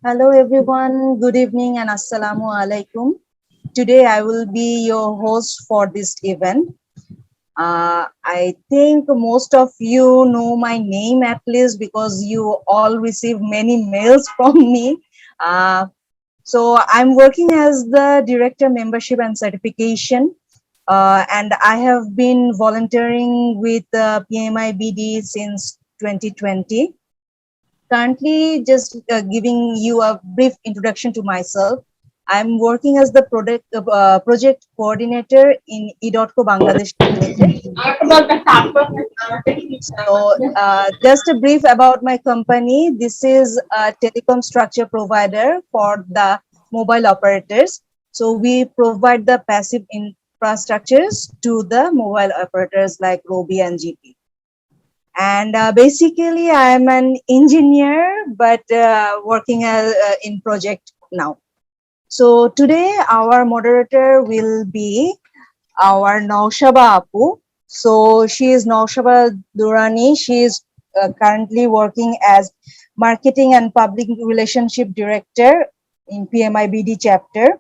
Hello everyone, good evening and assalamu alaikum. Today I will be your host for this event. I think most of you know my name at least because you all receive many mails from me. So I'm working as the Director Membership and Certification, and I have been volunteering with PMIBD since 2020. Currently, just giving you a brief introduction to myself. I'm working as the project coordinator in eDotco Bangladesh Limited. So, just a brief about my company. This is a telecom structure provider for the mobile operators. So, we provide the passive infrastructures to the mobile operators like Robi and GP. And basically, I am an engineer, but working in project now. So today, our moderator will be our Naushaba Apu. So she is Naushaba Durrani. She is currently working as Marketing and Public Relationship Director in PMIBD chapter.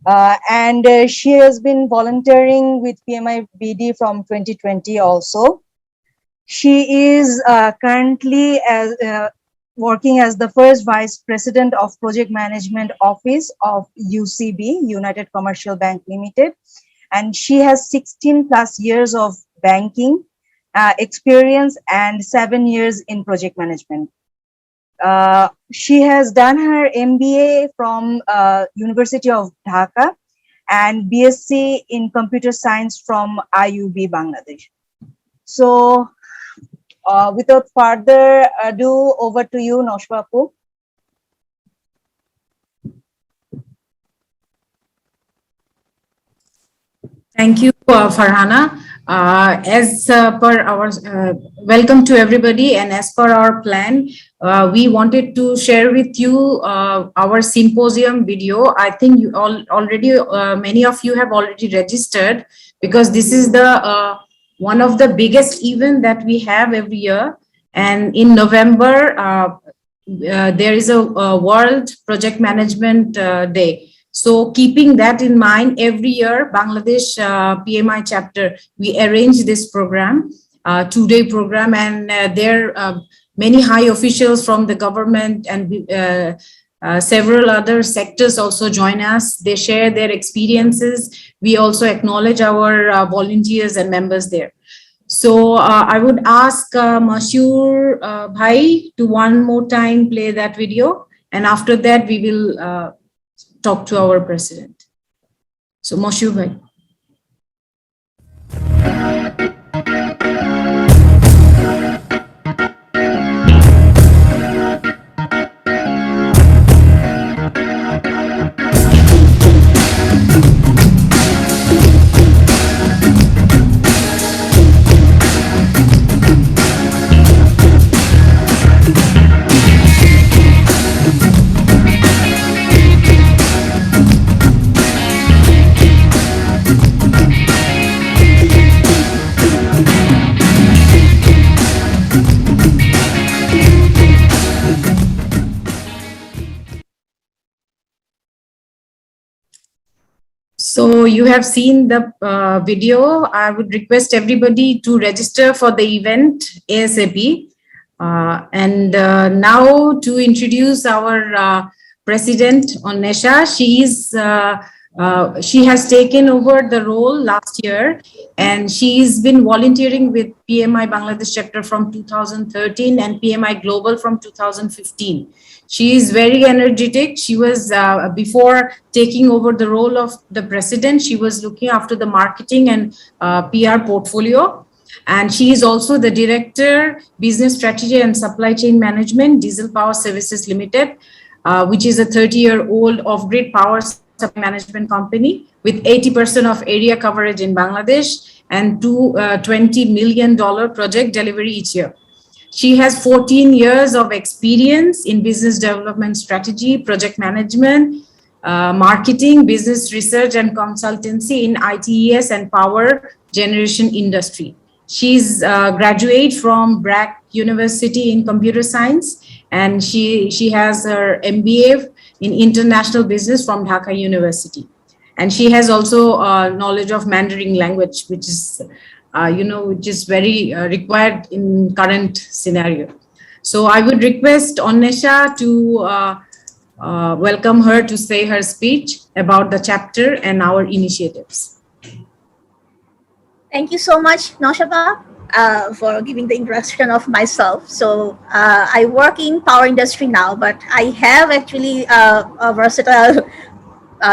And she has been volunteering with PMIBD from 2020 also. She is currently working as the first Vice President of Project Management Office of UCB, United Commercial Bank Limited. And she has 16 plus years of banking experience and 7 years in project management. She has done her MBA from University of Dhaka and BSc in Computer Science from IUB, Bangladesh. So, without further ado, over to you, Naushaba Apu. Thank you, Farhana. As per our welcome to everybody, and as per our plan, we wanted to share with you our symposium video. I think you all already, many of you have already registered because this is the one of the biggest event that we have every year. And in November, there is a World Project Management Day. So keeping that in mind, every year, Bangladesh PMI chapter, we arrange this program, 2-day program, and there are many high officials from the government and several other sectors also join us. They share their experiences. We also acknowledge our volunteers and members there. So I would ask Mashur Bhai to one more time play that video, and after that we will talk to our president. So Mashur Bhai. So you have seen the video. I would request everybody to register for the event ASAP. And now to introduce our president Onesha. She has taken over the role last year, and she's been volunteering with PMI Bangladesh chapter from 2013 and PMI Global from 2015. She is very energetic. She was, before taking over the role of the president, she was looking after the marketing and PR portfolio. And she is also the director, business strategy and supply chain management, Diesel Power Services Limited, which is a 30-year-old off-grid power supply management company with 80% of area coverage in Bangladesh and $20 million project delivery each year. She has 14 years of experience in business development strategy, project management, marketing, business research and consultancy in ITES and power generation industry. She's a graduate from BRAC University in Computer Science, and she has her MBA in International Business from Dhaka University. And she has also knowledge of Mandarin language, which is, which is very required in current scenario. So I would request Onnesha to welcome her to say her speech about the chapter and our initiatives. Thank you so much, Noshaba, for giving the introduction of myself. So I work in power industry now, but I have actually a versatile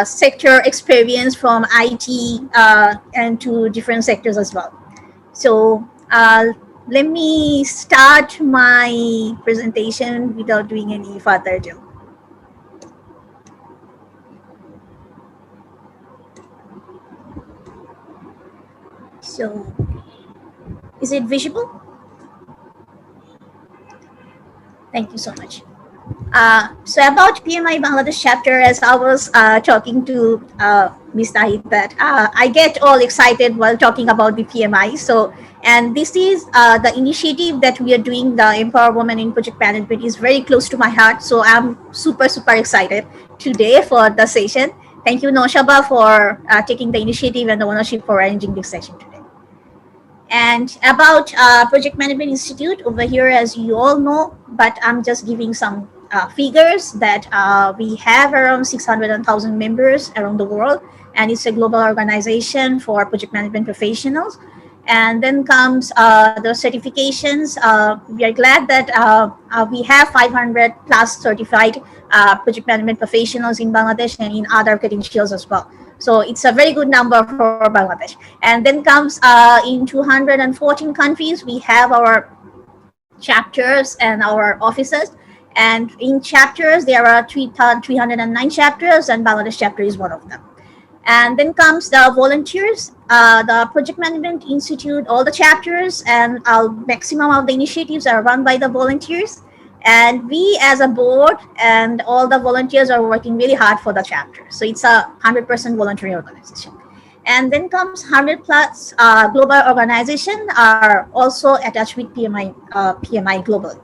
sector experience from IT and to different sectors as well. So let me start my presentation without doing any further ado. So, is it visible? Thank you so much. So about PMI Bangladesh chapter, as I was talking to Ms. Nahid, that I get all excited while talking about the PMI. So, and this is the initiative that we are doing, the Empower Women in Project Management, is very close to my heart. So I'm super excited today for the session. Thank you, Noshaba, for taking the initiative and the ownership for arranging this session today. And about Project Management Institute over here, as you all know, but I'm just giving some figures that we have around 600,000 members around the world, and it's a global organization for project management professionals. And then comes the certifications. We are glad that we have 500 plus certified project management professionals in Bangladesh and in other credentials as well. So it's a very good number for Bangladesh. And then comes in 214 countries, we have our chapters and our offices. And in chapters, there are 309 chapters, and Bangladesh chapter is one of them. And then comes the volunteers, the Project Management Institute, all the chapters and maximum of the initiatives are run by the volunteers. And we as a board and all the volunteers are working really hard for the chapter. So it's a 100% voluntary organization. And then comes 100 plus global organizations are also attached with PMI globally.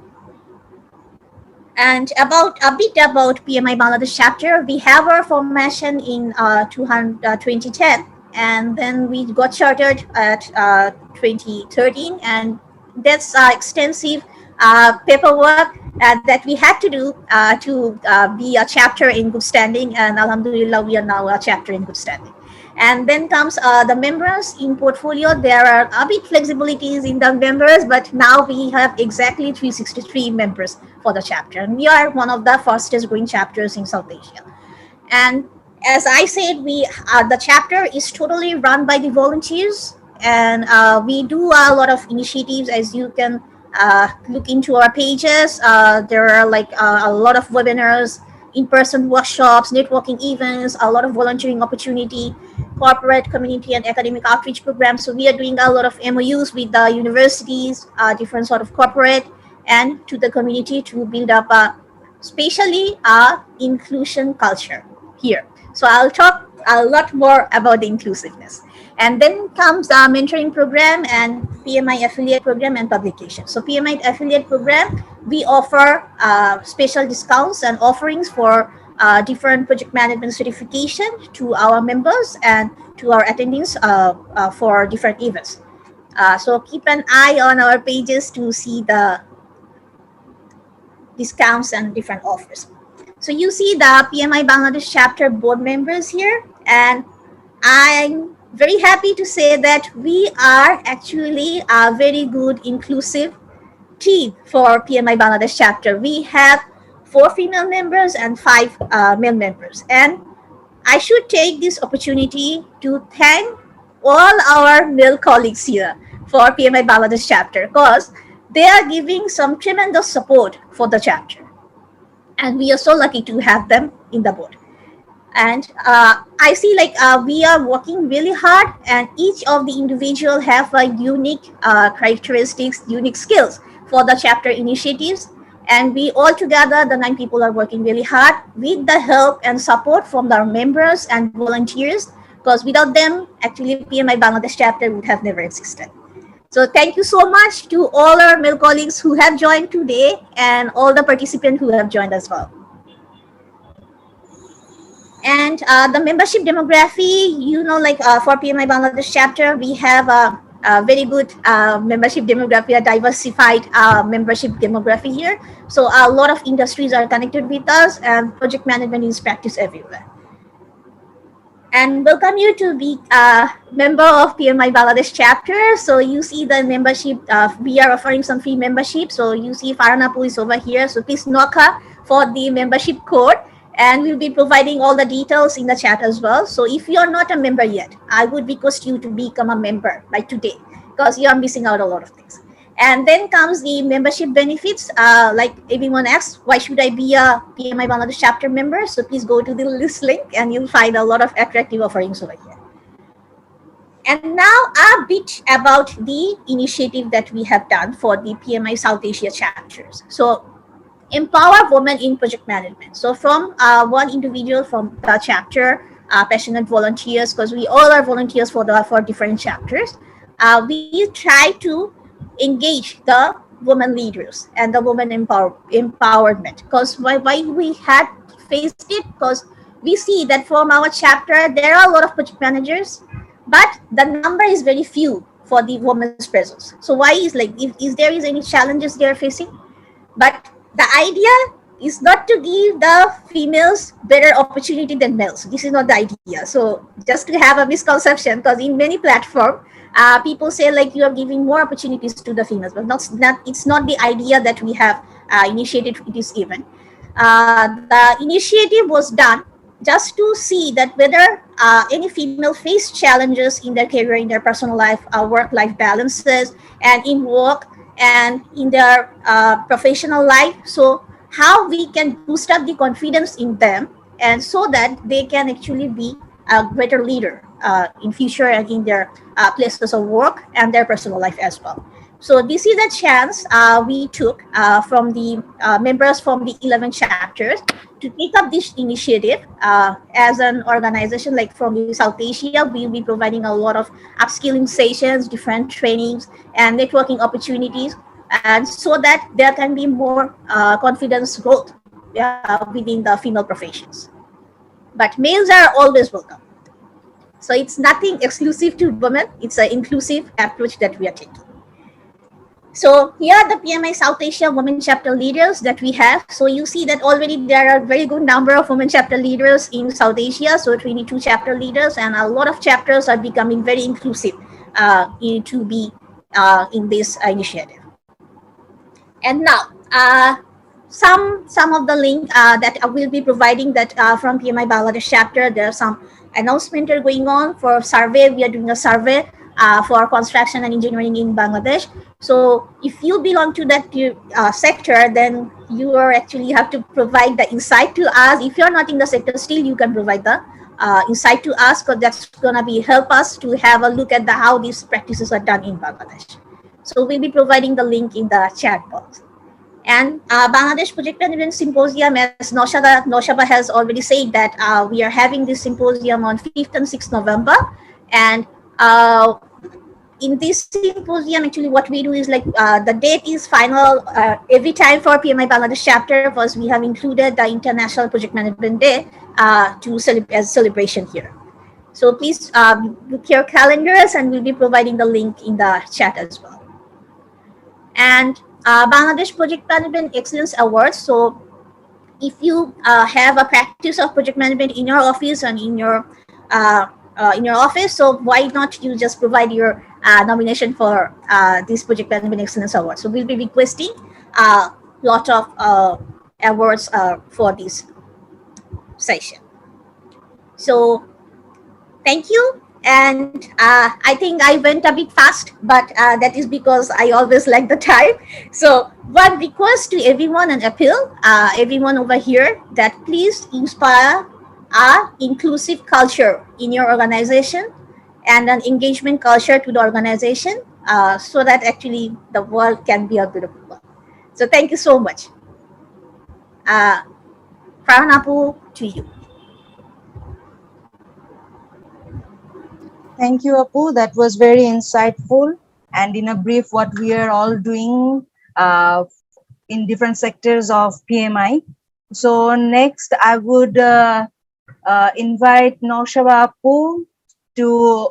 And about a bit about PMI Bangladesh chapter, we have our formation in 2010, and then we got chartered at 2013, and that's extensive paperwork that we had to do to be a chapter in good standing, and alhamdulillah, we are now a chapter in good standing. And then comes the members in portfolio. There are a bit flexibilities in the members, but now we have exactly 363 members for the chapter. And we are one of the fastest growing chapters in South Asia. And as I said, the chapter is totally run by the volunteers. And we do a lot of initiatives, as you can look into our pages. There are like a lot of webinars, in-person workshops, networking events, a lot of volunteering opportunity, corporate, community, and academic outreach programs. So we are doing a lot of MOUs with the universities, different sort of corporate, and to the community to build up especially inclusion culture here. So I'll talk a lot more about the inclusiveness. And then comes the mentoring program and PMI affiliate program and publication. So PMI affiliate program, we offer special discounts and offerings for different project management certification to our members and to our attendees for different events. So keep an eye on our pages to see the discounts and different offers. So you see the PMI Bangladesh chapter board members here, and I'm very happy to say that we are actually a very good inclusive team for PMI Bangladesh chapter. We have 4 female members and 5 male members. And I should take this opportunity to thank all our male colleagues here for PMI Bangladesh chapter, because they are giving some tremendous support for the chapter. And we are so lucky to have them in the board. And I see like we are working really hard, and each of the individual have a unique characteristics, unique skills for the chapter initiatives. And we all together, the 9 people, are working really hard with the help and support from our members and volunteers, because without them, actually PMI Bangladesh chapter would have never existed. So thank you so much to all our male colleagues who have joined today and all the participants who have joined as well. And the membership demography, like for PMI Bangladesh chapter, we have a very good membership demography, a diversified membership demography here. So a lot of industries are connected with us, and project management is practiced everywhere. And welcome you to be a member of PMI Bangladesh chapter. So you see the membership, we are offering some free membership. So you see Faranapu is over here. So please knock her for the membership code, and we'll be providing all the details in the chat as well. So if you're not a member yet, I would request you to become a member by today, because you are missing out a lot of things. And then comes the membership benefits. Like everyone asks, why should I be a PMI Bangladesh chapter member? So please go to the list link and you'll find a lot of attractive offerings over here. And now a bit about the initiative that we have done for the PMI South Asia chapters. So empower women in project management. So from one individual from the chapter, passionate volunteers, because we all are volunteers for different chapters, we try to engage the women leaders and the women empowerment. Because why we had faced it, because we see that from our chapter there are a lot of project managers, but the number is very few for the women's presence. So why is like, if there is any challenges they are facing, but the idea is not to give the females better opportunity than males. This is not the idea. So just to have a misconception, because in many platforms, people say like you are giving more opportunities to the females, but it's not the idea that we have initiated this event. The initiative was done just to see that whether any female face challenges in their career, in their personal life, work-life balances, and in work and in their professional life. So how we can boost up the confidence in them, and so that they can actually be a greater leader in future and in their places of work and their personal life as well. So this is a chance we took from the members from the 11 chapters to take up this initiative as an organization. Like from the South Asia, we'll be providing a lot of upskilling sessions, different trainings, and networking opportunities, and so that there can be more confidence growth within the female professions. But males are always welcome. So it's nothing exclusive to women. It's an inclusive approach that we are taking. So here are the PMI South Asia Women Chapter leaders that we have. So you see that already there are a very good number of women chapter leaders in South Asia. So 22 chapter leaders, and a lot of chapters are becoming very inclusive to be in this initiative. And now, some of the link that I will be providing that from PMI Bangladesh chapter. There are some announcements are going on for survey. We are doing a survey for construction and engineering in Bangladesh. So if you belong to that sector, then you are actually have to provide the insight to us. If you're not in the sector, still you can provide the insight to us, because that's gonna be help us to have a look at how these practices are done in Bangladesh. So we'll be providing the link in the chat box. And Bangladesh Project Management Symposium, as Noshaba has already said, that we are having this symposium on 5th and 6th November. And in this symposium, actually what we do is like the date is final every time for PMI Bangladesh chapter, because we have included the International Project Management Day as celebration here. So please book your calendars, and we'll be providing the link in the chat as well. And Bangladesh Project Management Excellence Awards. So if you have a practice of project management in your office and in your office, so why not you just provide your nomination for this Project Management Excellence Award. So we'll be requesting a lot of awards for this session. So thank you. And I think I went a bit fast, but that is because I always like the time. So one request to everyone, and appeal, everyone over here, that please inspire a inclusive culture in your organization and an engagement culture to the organization, so that actually the world can be a beautiful world. So thank you so much. Faranapu, to you. Thank you, Apu. That was very insightful. and in a brief what we are all doing in different sectors of PMI. So next I would invite Noshaba Apu to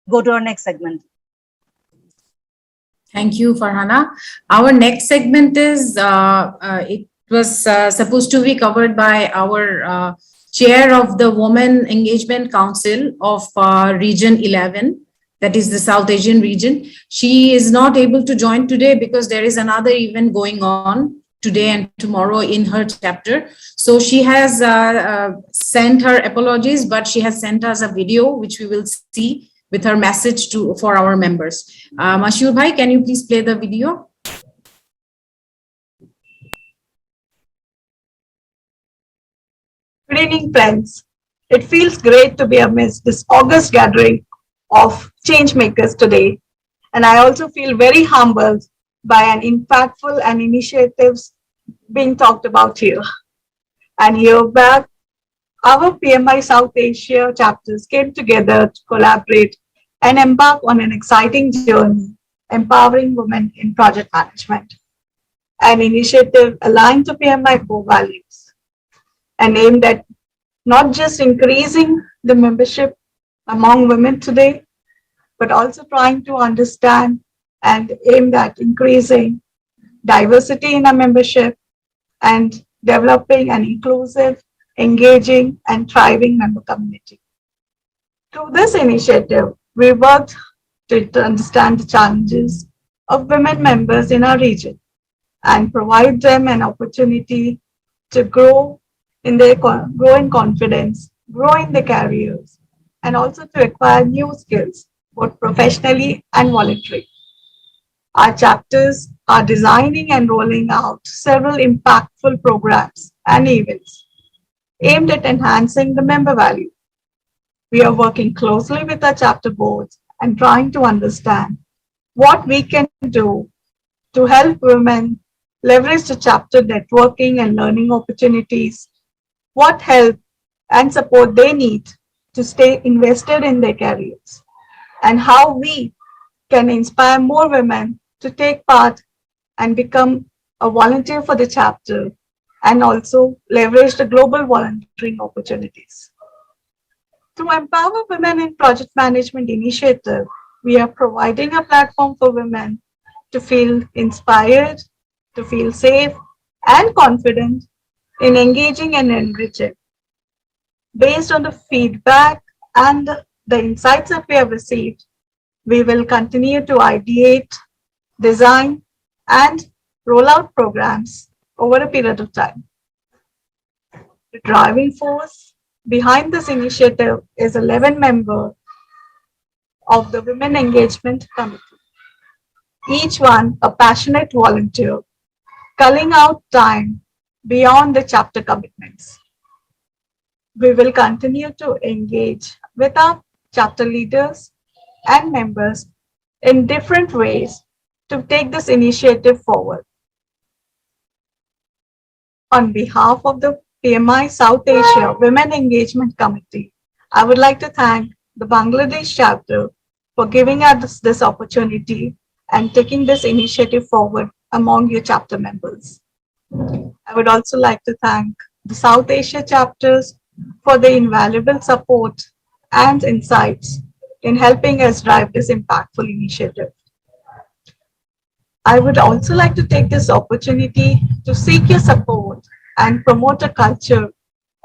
go to our next segment. Thank you, Farhana. Our next segment is, it was supposed to be covered by our chair of the Women Engagement Council of Region 11, that is the South Asian region. She is not able to join today because there is another event going on today and tomorrow in her chapter. So she has sent her apologies, but she has sent us a video, which we will see with her message for our members. Mashur Bhai, can you please play the video? Good evening, friends. It feels great to be amidst this August gathering of change makers today. And I also feel very humbled by an impactful and initiatives being talked about here. And here back, our PMI South Asia chapters came together to collaborate and embark on an exciting journey, empowering women in project management. An initiative aligned to PMI core values and aimed at not just increasing the membership among women today, but also trying to understand and aimed at increasing diversity in our membership and developing an inclusive, engaging, and thriving member community. Through this initiative, we worked to understand the challenges of women members in our region and provide them an opportunity to grow in confidence, grow in their careers, and also to acquire new skills, both professionally and voluntarily. Our chapters are designing and rolling out several impactful programs and events aimed at enhancing the member value. We are working closely with our chapter boards and trying to understand what we can do to help women leverage the chapter networking and learning opportunities, what help and support they need to stay invested in their careers, and how we can inspire more women to take part and become a volunteer for the chapter and also leverage the global volunteering opportunities. To empower women in project management initiative, we are providing a platform for women to feel inspired, to feel safe and confident in engaging and enriching. Based on the feedback and the insights that we have received, we will continue to ideate, design, and roll out programs over a period of time. The driving force behind this initiative is 11 members of the Women Engagement Committee, each one a passionate volunteer, culling out time beyond the chapter commitments. We will continue to engage with our chapter leaders and members in different ways to take this initiative forward. On behalf of the PMI South Asia Women Engagement Committee, I would like to thank the Bangladesh chapter for giving us this opportunity and taking this initiative forward among your chapter members. I would also like to thank the South Asia chapters for the invaluable support and insights in helping us drive this impactful initiative. I would also like to take this opportunity to seek your support and promote a culture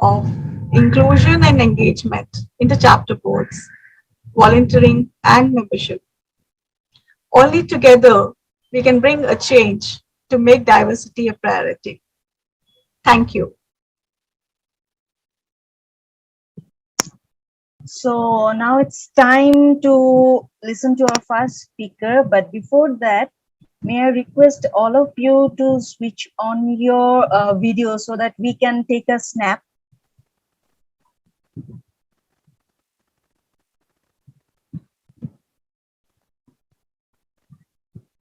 of inclusion and engagement in the chapter boards, volunteering, and membership. Only together we can bring a change to make diversity a priority. Thank you. So now it's time to listen to our first speaker, but before that, may I request all of you to switch on your video so that we can take a snap.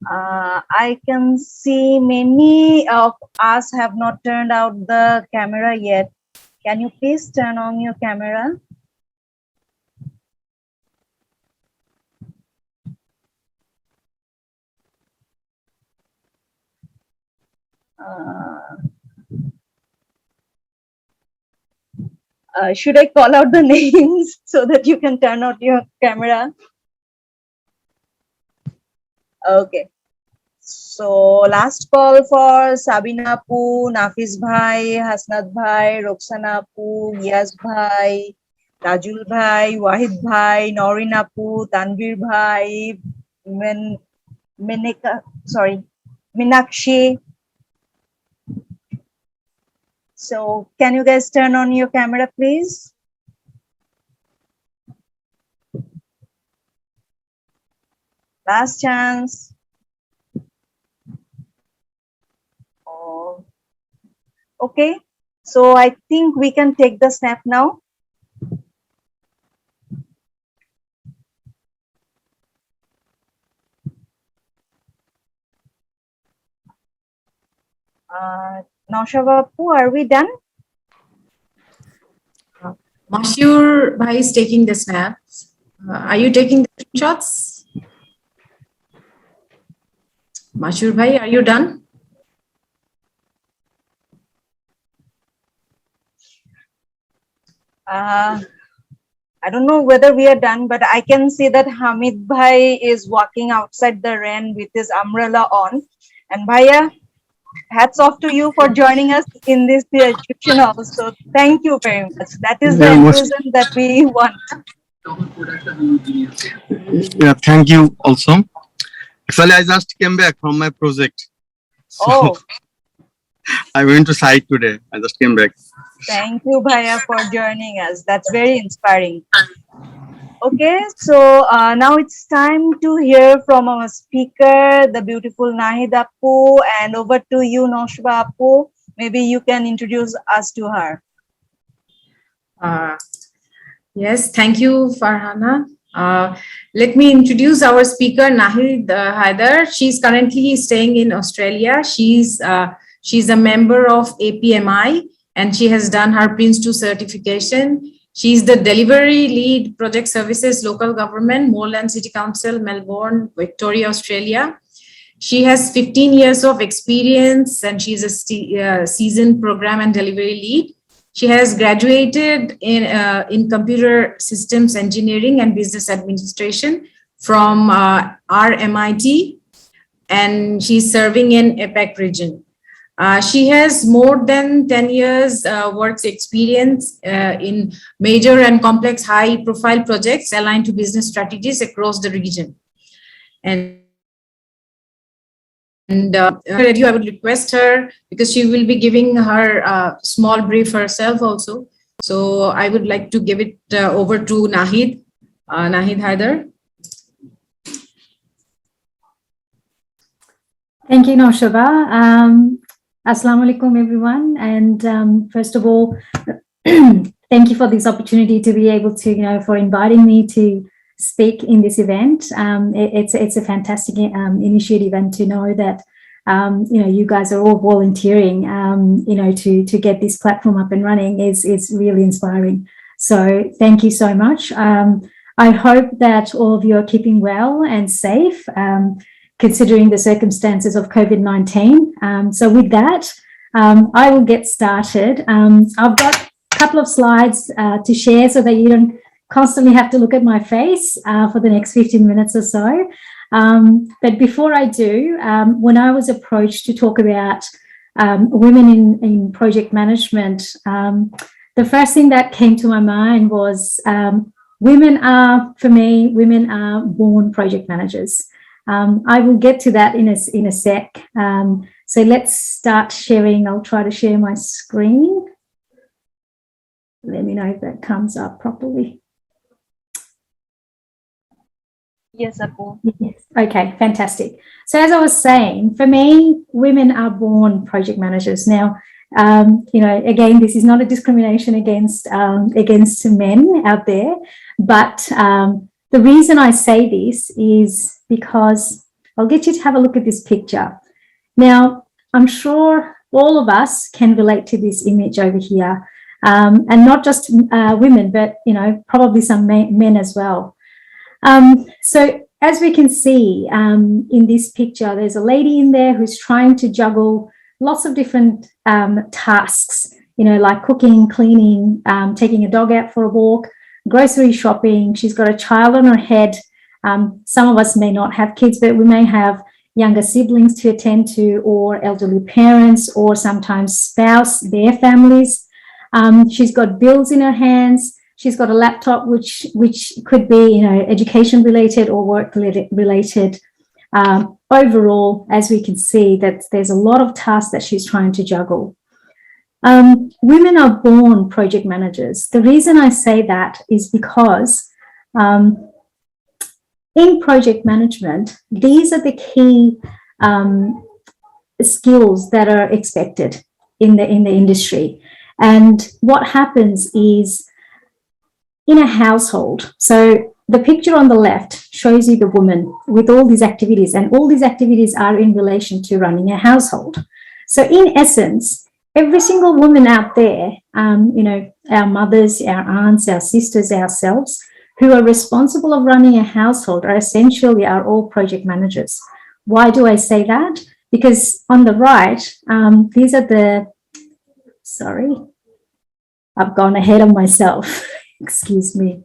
I can see many of us have not turned out the camera yet. Can you please turn on your camera? Should I call out the names so that you can turn on your camera? Okay. So last call for Sabina Apu, Nafiz Bhai, Hasnat Bhai, Roxana Apu, Yas Bhai, Rajul Bhai, Wahid Bhai, Norin Apu, Tanvir Bhai, Minakshi. So can you guys turn on your camera, please? Last chance. Oh. Okay, so I think we can take the snap now. Naushabapu, are we done? Mashur Bhai is taking the snaps. Are you taking the shots? Mashur Bhai, are you done? I don't know whether we are done, but I can see that Hamid Bhai is walking outside the rain with his umbrella on. And Bhaiya, hats off to you for joining us in this session also. Thank you very much. That is the inclusion that we want. Yeah, thank you also. Actually, I just came back from my project. So Oh, I went to site today. I just came back. thank you, Bhaiya, for joining us. That's very inspiring. Okay, so now it's time to hear from our speaker, the beautiful Nahid Appu, and over to you, Noshba Appu. Maybe you can introduce us to her. Yes, thank you, Farhana. Let me introduce our speaker, Nahid Haider. She's currently staying in Australia. She's a member of APMI, and she has done her Prince 2 certification. She's the Delivery Lead Project Services Local Government, Moreland City Council, Melbourne, Victoria, Australia. She has 15 years of experience, and she's a seasoned program and delivery lead. She has graduated in computer systems engineering and business administration from RMIT, and she's serving in APAC region. She has more than 10 years work experience in major and complex high-profile projects aligned to business strategies across the region. And I would request her, because she will be giving her small brief herself also. So I would like to give it over to Nahid Haider. Thank you, Noshaba. Assalamu alaikum, everyone. And first of all, thank you for this opportunity to be able to, for inviting me to speak in this event. It's a fantastic initiative, and to know that you guys are all volunteering to get this platform up and running is really inspiring. So thank you so much. I hope that all of you are keeping well and safe, considering the circumstances of COVID-19. So with that, I will get started. I've got a couple of slides to share so that you don't constantly have to look at my face for the next 15 minutes or so. But before I do, when I was approached to talk about women in project management, the first thing that came to my mind was women are born project managers. I will get to that in a sec. So let's start sharing. I'll try to share my screen. Let me know if that comes up properly. Yes, Appu. Yes. Okay, fantastic. So as I was saying, for me, women are born project managers. Now, again, this is not a discrimination against men out there, but the reason I say this is because I'll get you to have a look at this picture. Now, I'm sure all of us can relate to this image over here, and not just women, but probably some men as well. So as we can see in this picture, there's a lady in there who's trying to juggle lots of different tasks, you know, like cooking, cleaning, taking a dog out for a walk, grocery shopping. She's got a child on her head. Some of us may not have kids, but we may have younger siblings to attend to, or elderly parents, or sometimes spouse, their families. She's got bills in her hands. She's got a laptop, which could be, you know, education related or work related. Overall, as we can see, that there's a lot of tasks that she's trying to juggle. Women are born project managers. The reason I say that is because in project management, these are the key skills that are expected in the industry. And what happens is, in a household, so the picture on the left shows you the woman with all these activities, and all these activities are in relation to running a household. So in essence, every single woman out there, you know, our mothers, our aunts, our sisters, ourselves, who are responsible of running a household are essentially all project managers. Why do I say that? Because on the right, these are the, sorry, I've gone ahead of myself. Excuse me.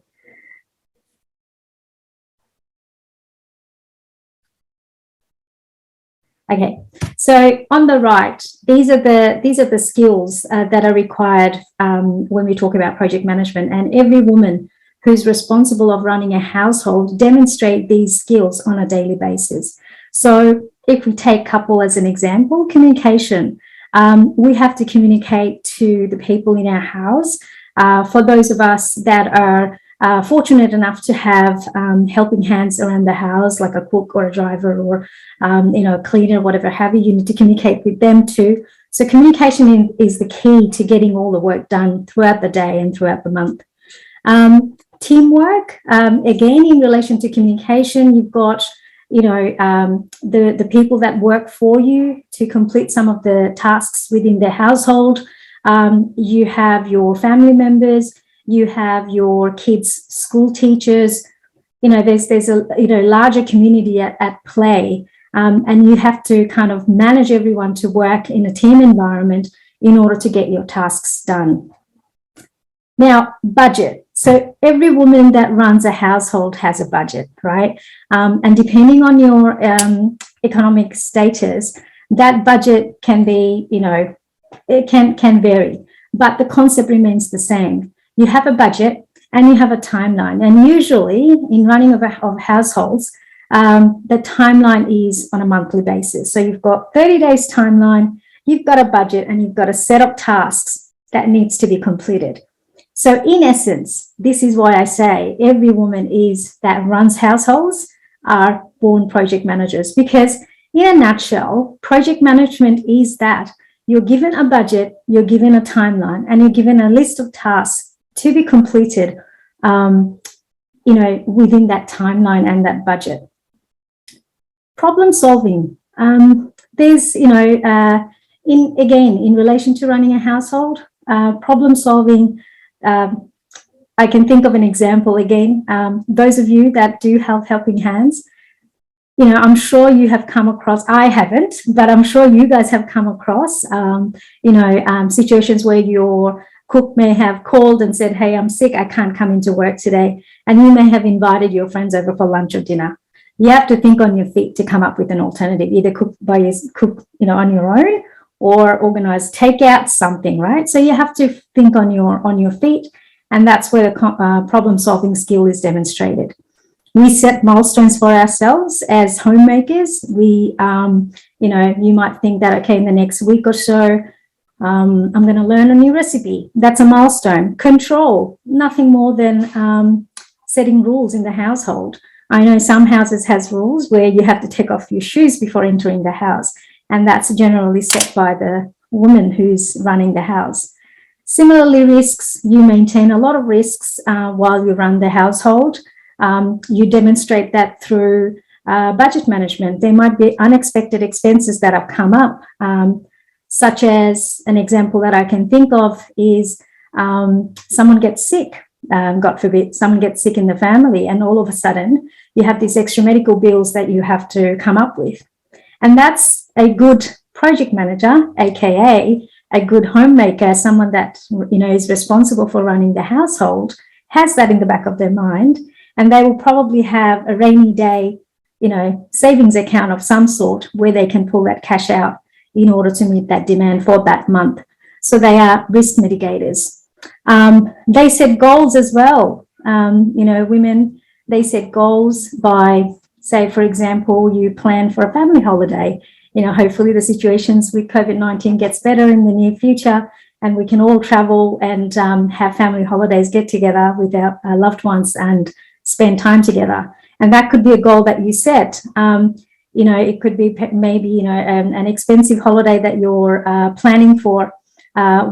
Okay, so on the right, these are the skills that are required when we talk about project management, and every woman who's responsible of running a household demonstrate these skills on a daily basis. So if we take couple as an example, communication, we have to communicate to the people in our house. For those of us that are fortunate enough to have helping hands around the house, like a cook or a driver or you know, a cleaner, whatever have you, you need to communicate with them too. So communication is the key to getting all the work done throughout the day and throughout the month. Teamwork, again, in relation to communication, you've got, you know, the people that work for you to complete some of the tasks within the household. You have your family members, you have your kids' school teachers. You know, there's a, you know, larger community at play, and you have to kind of manage everyone to work in a team environment in order to get your tasks done. Now, budget. So every woman that runs a household has a budget, right? And depending on your economic status, that budget can be, you know, it can vary, but the concept remains the same. You have a budget and you have a timeline. And usually in running of households, the timeline is on a monthly basis. So you've got 30 days timeline, you've got a budget, and you've got a set of tasks that needs to be completed. So in essence, this is why I say every woman that runs households are born project managers, because in a nutshell, project management is that you're given a budget, you're given a timeline, and you're given a list of tasks to be completed, you know, within that timeline and that budget. Problem solving. There's, you know, in relation to running a household, problem solving. I can think of an example again. Those of you that do have helping hands, you know, I'm sure you have come across, I haven't, but I'm sure you guys have come across, you know, situations where your cook may have called and said, hey, I'm sick, I can't come into work today. And you may have invited your friends over for lunch or dinner. You have to think on your feet to come up with an alternative, either cook, you know, on your own, or organize takeout, something, right? So you have to think on your feet, and that's where the problem solving skill is demonstrated. We set milestones for ourselves as homemakers. We, you know, you might think that, okay, in the next week or so, I'm going to learn a new recipe. That's a milestone. Control, nothing more than setting rules in the household. I know some houses has rules where you have to take off your shoes before entering the house, and that's generally set by the woman who's running the house. Similarly, risks, you maintain a lot of risks while you run the household. You demonstrate that through budget management. There might be unexpected expenses that have come up, such as an example that I can think of is someone gets sick, God forbid, someone gets sick in the family, and all of a sudden you have these extra medical bills that you have to come up with. And that's a good project manager, aka a good homemaker, someone that is responsible for running the household, has that in the back of their mind, and they will probably have a rainy day, savings account of some sort where they can pull that cash out in order to meet that demand for that month. So they are risk mitigators. They set goals as well. Women, they set goals by, say, for example, you plan for a family holiday. Hopefully the situations with COVID-19 gets better in the near future and we can all travel and have family holidays, get together with our loved ones and spend time together. And that could be a goal that you set. It could be maybe, an expensive holiday that you're planning for,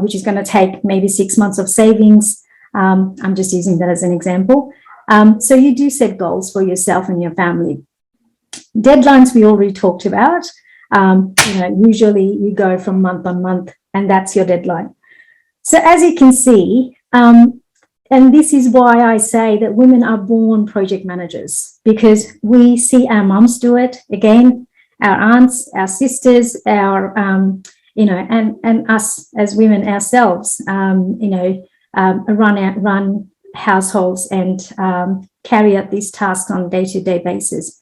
which is going to take maybe 6 months of savings. I'm just using that as an example. So you do set goals for yourself and your family. Deadlines we already talked about. Usually you go from month on month and that's your deadline. So as you can see, and this is why I say that women are born project managers, because we see our mums do it, again, our aunts, our sisters, our, and us as women ourselves, run households and carry out these tasks on a day-to-day basis.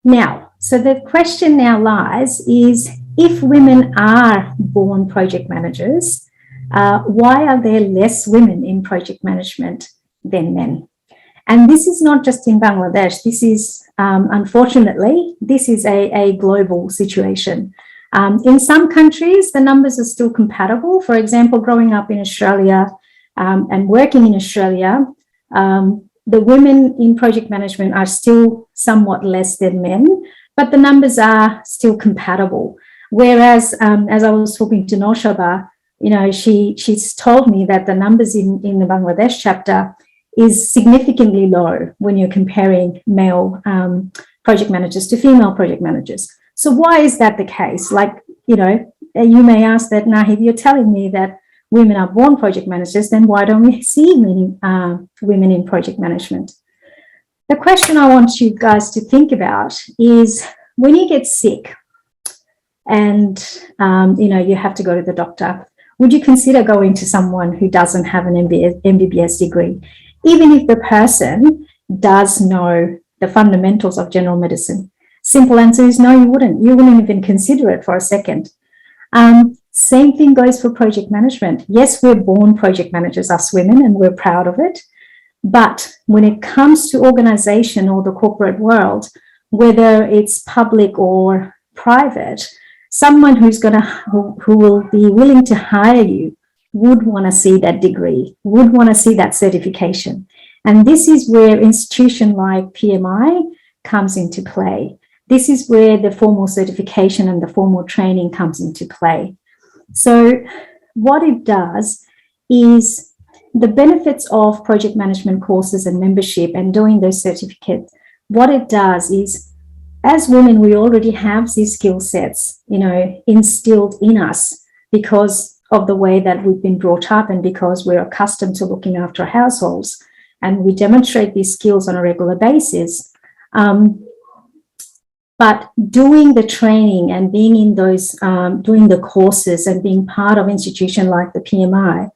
Now, so the question now lies is, if women are born project managers, why are there less women in project management than men? And this is not just in Bangladesh. This is, unfortunately, this is a global situation. In some countries, the numbers are still compatible. For example, growing up in Australia and working in Australia, the women in project management are still somewhat less than men, but the numbers are still compatible. Whereas, as I was talking to Noshaba, she's told me that the numbers in the Bangladesh chapter is significantly low when you're comparing male project managers to female project managers. So why is that the case? You may ask that, Nahid, you're telling me that women are born project managers, then why don't we see many women in project management? The question I want you guys to think about is, when you get sick and you have to go to the doctor, would you consider going to someone who doesn't have an MBBS degree, even if the person does know the fundamentals of general medicine? Simple answer is no, you wouldn't. You wouldn't even consider it for a second. Same thing goes for project management. Yes, we're born project managers, us women, and we're proud of it. But when it comes to organization or the corporate world, whether it's public or private, someone who will be willing to hire you would want to see that degree, would want to see that certification. And this is where institution like PMI comes into play. This is where the formal certification and the formal training comes into play. So what it does is, the benefits of project management courses and membership and doing those certificates, what it does is, as women, we already have these skill sets, instilled in us because of the way that we've been brought up and because we're accustomed to looking after households, and we demonstrate these skills on a regular basis. But doing the training and being in those, doing the courses and being part of an institution like the PMI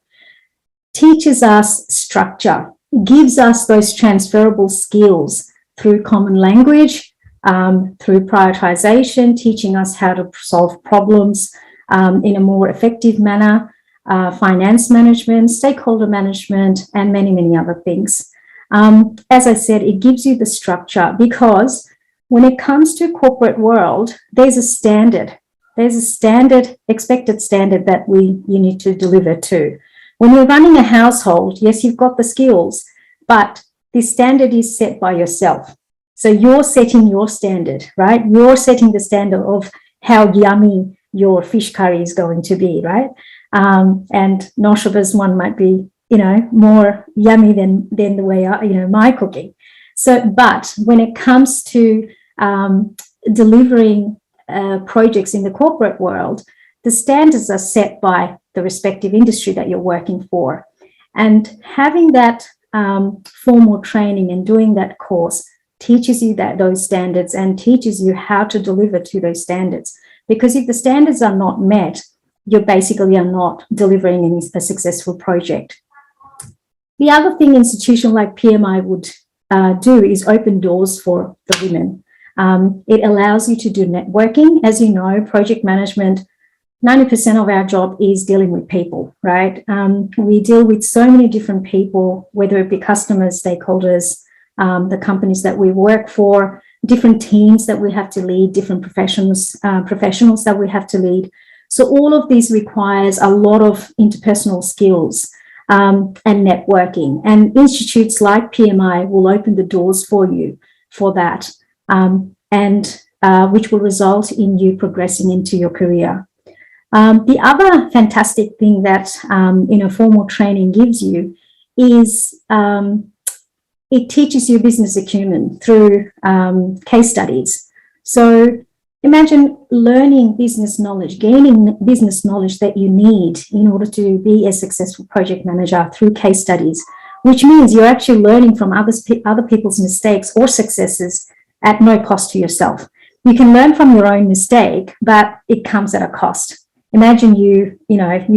teaches us structure, gives us those transferable skills through common language, through prioritization, teaching us how to solve problems in a more effective manner, finance management, stakeholder management, and many, many other things. As I said, it gives you the structure, because when it comes to corporate world, there's a standard. There's a standard, expected standard that you need to deliver to. When you're running a household, yes, you've got the skills, but the standard is set by yourself. So you're setting your standard, right? You're setting the standard of how yummy your fish curry is going to be, right? And Noshaba's one might be, more yummy than the way my cooking. So, but when it comes to delivering projects in the corporate world, the standards are set by the respective industry that you're working for. And having that formal training and doing that course teaches you those standards and teaches you how to deliver to those standards. because if the standards are not met, you basically are not delivering a successful project. The other thing institution like PMI would do is open doors for the women. It allows you to do networking. As you know, project management, 90% of our job is dealing with people, right? We deal with so many different people, whether it be customers, stakeholders, the companies that we work for, different teams that we have to lead, different professionals that we have to lead. So all of this requires a lot of interpersonal skills and networking. And institutes like PMI will open the doors for you for that, which will result in you progressing into your career. The other fantastic thing that formal training gives you is it teaches you business acumen through case studies. So imagine learning business knowledge, gaining business knowledge that you need in order to be a successful project manager through case studies, which means you're actually learning from other people's mistakes or successes at no cost to yourself. You can learn from your own mistake, but it comes at a cost. Imagine you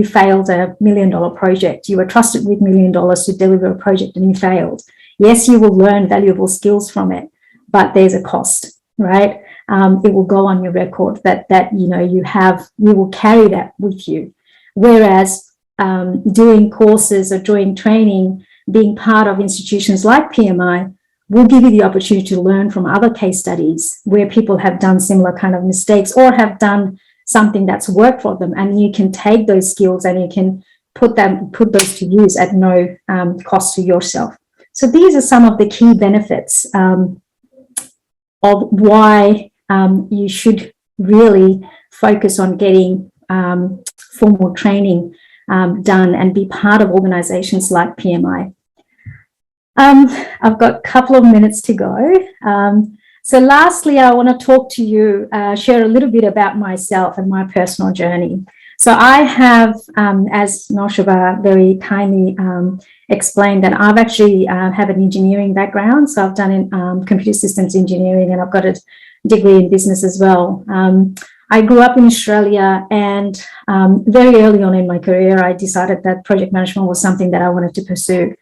failed a $1 million project. You were trusted with $1 million to deliver a project and you failed. Yes, you will learn valuable skills from it, but there's a cost, right? It will go on your record that you will carry that with you. Whereas doing courses or doing training, being part of institutions like PMI, will give you the opportunity to learn from other case studies where people have done similar kind of mistakes or have done something that's worked for them, and you can take those skills and you can put those to use at no cost to yourself. So these are some of the key benefits of why you should really focus on getting formal training done and be part of organizations like PMI. I've got a couple of minutes to go. So lastly, I want to talk to you, share a little bit about myself and my personal journey. So I have, as Noshaba very kindly explained, that I've actually have an engineering background. So I've done computer systems engineering and I've got a degree in business as well. I grew up in Australia, and very early on in my career, I decided that project management was something that I wanted to pursue.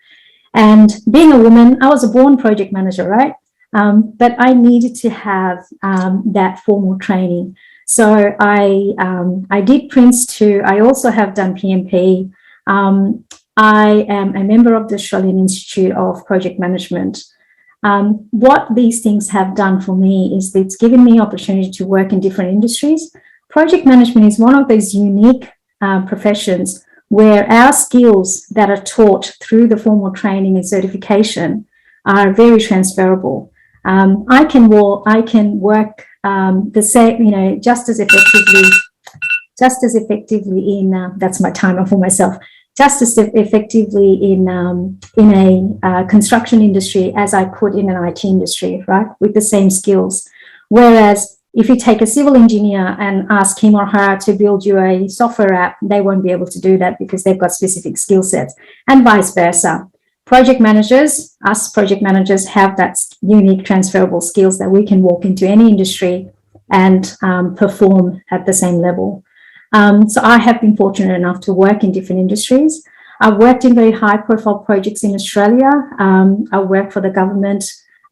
And being a woman, I was a born project manager, right? But I needed to have that formal training. So I did Prince 2. I also have done PMP. I am a member of the Australian Institute of Project Management. What these things have done for me is that it's given me opportunity to work in different industries. Project management is one of those unique professions where our skills that are taught through the formal training and certification are very transferable. I can work the same, just as effectively in that's my timer for myself. Just as effectively in a construction industry as I could in an IT industry, right? With the same skills. Whereas if you take a civil engineer and ask him or her to build you a software app, they won't be able to do that because they've got specific skill sets, and vice versa. Project managers, us project managers, have that unique transferable skills that we can walk into any industry and perform at the same level. So I have been fortunate enough to work in different industries. I've worked in very high profile projects in Australia. I work for the government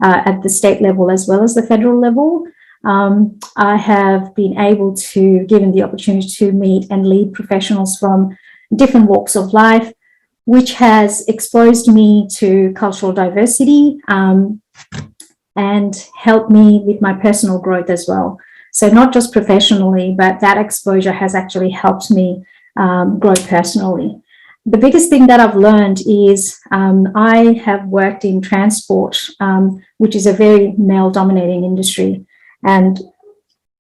at the state level as well as the federal level. I have been able to, given the opportunity to meet and lead professionals from different walks of life, which has exposed me to cultural diversity and helped me with my personal growth as well. So not just professionally, but that exposure has actually helped me grow personally. The biggest thing that I've learned is I have worked in transport, which is a very male-dominating industry. And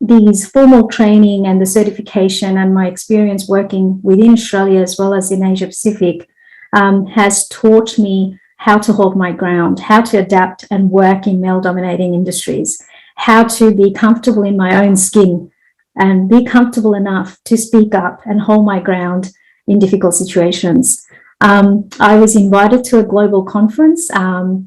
these formal training and the certification and my experience working within Australia as well as in Asia Pacific has taught me how to hold my ground, how to adapt and work in male-dominating industries, how to be comfortable in my own skin and be comfortable enough to speak up and hold my ground in difficult situations. I was invited to a global conference.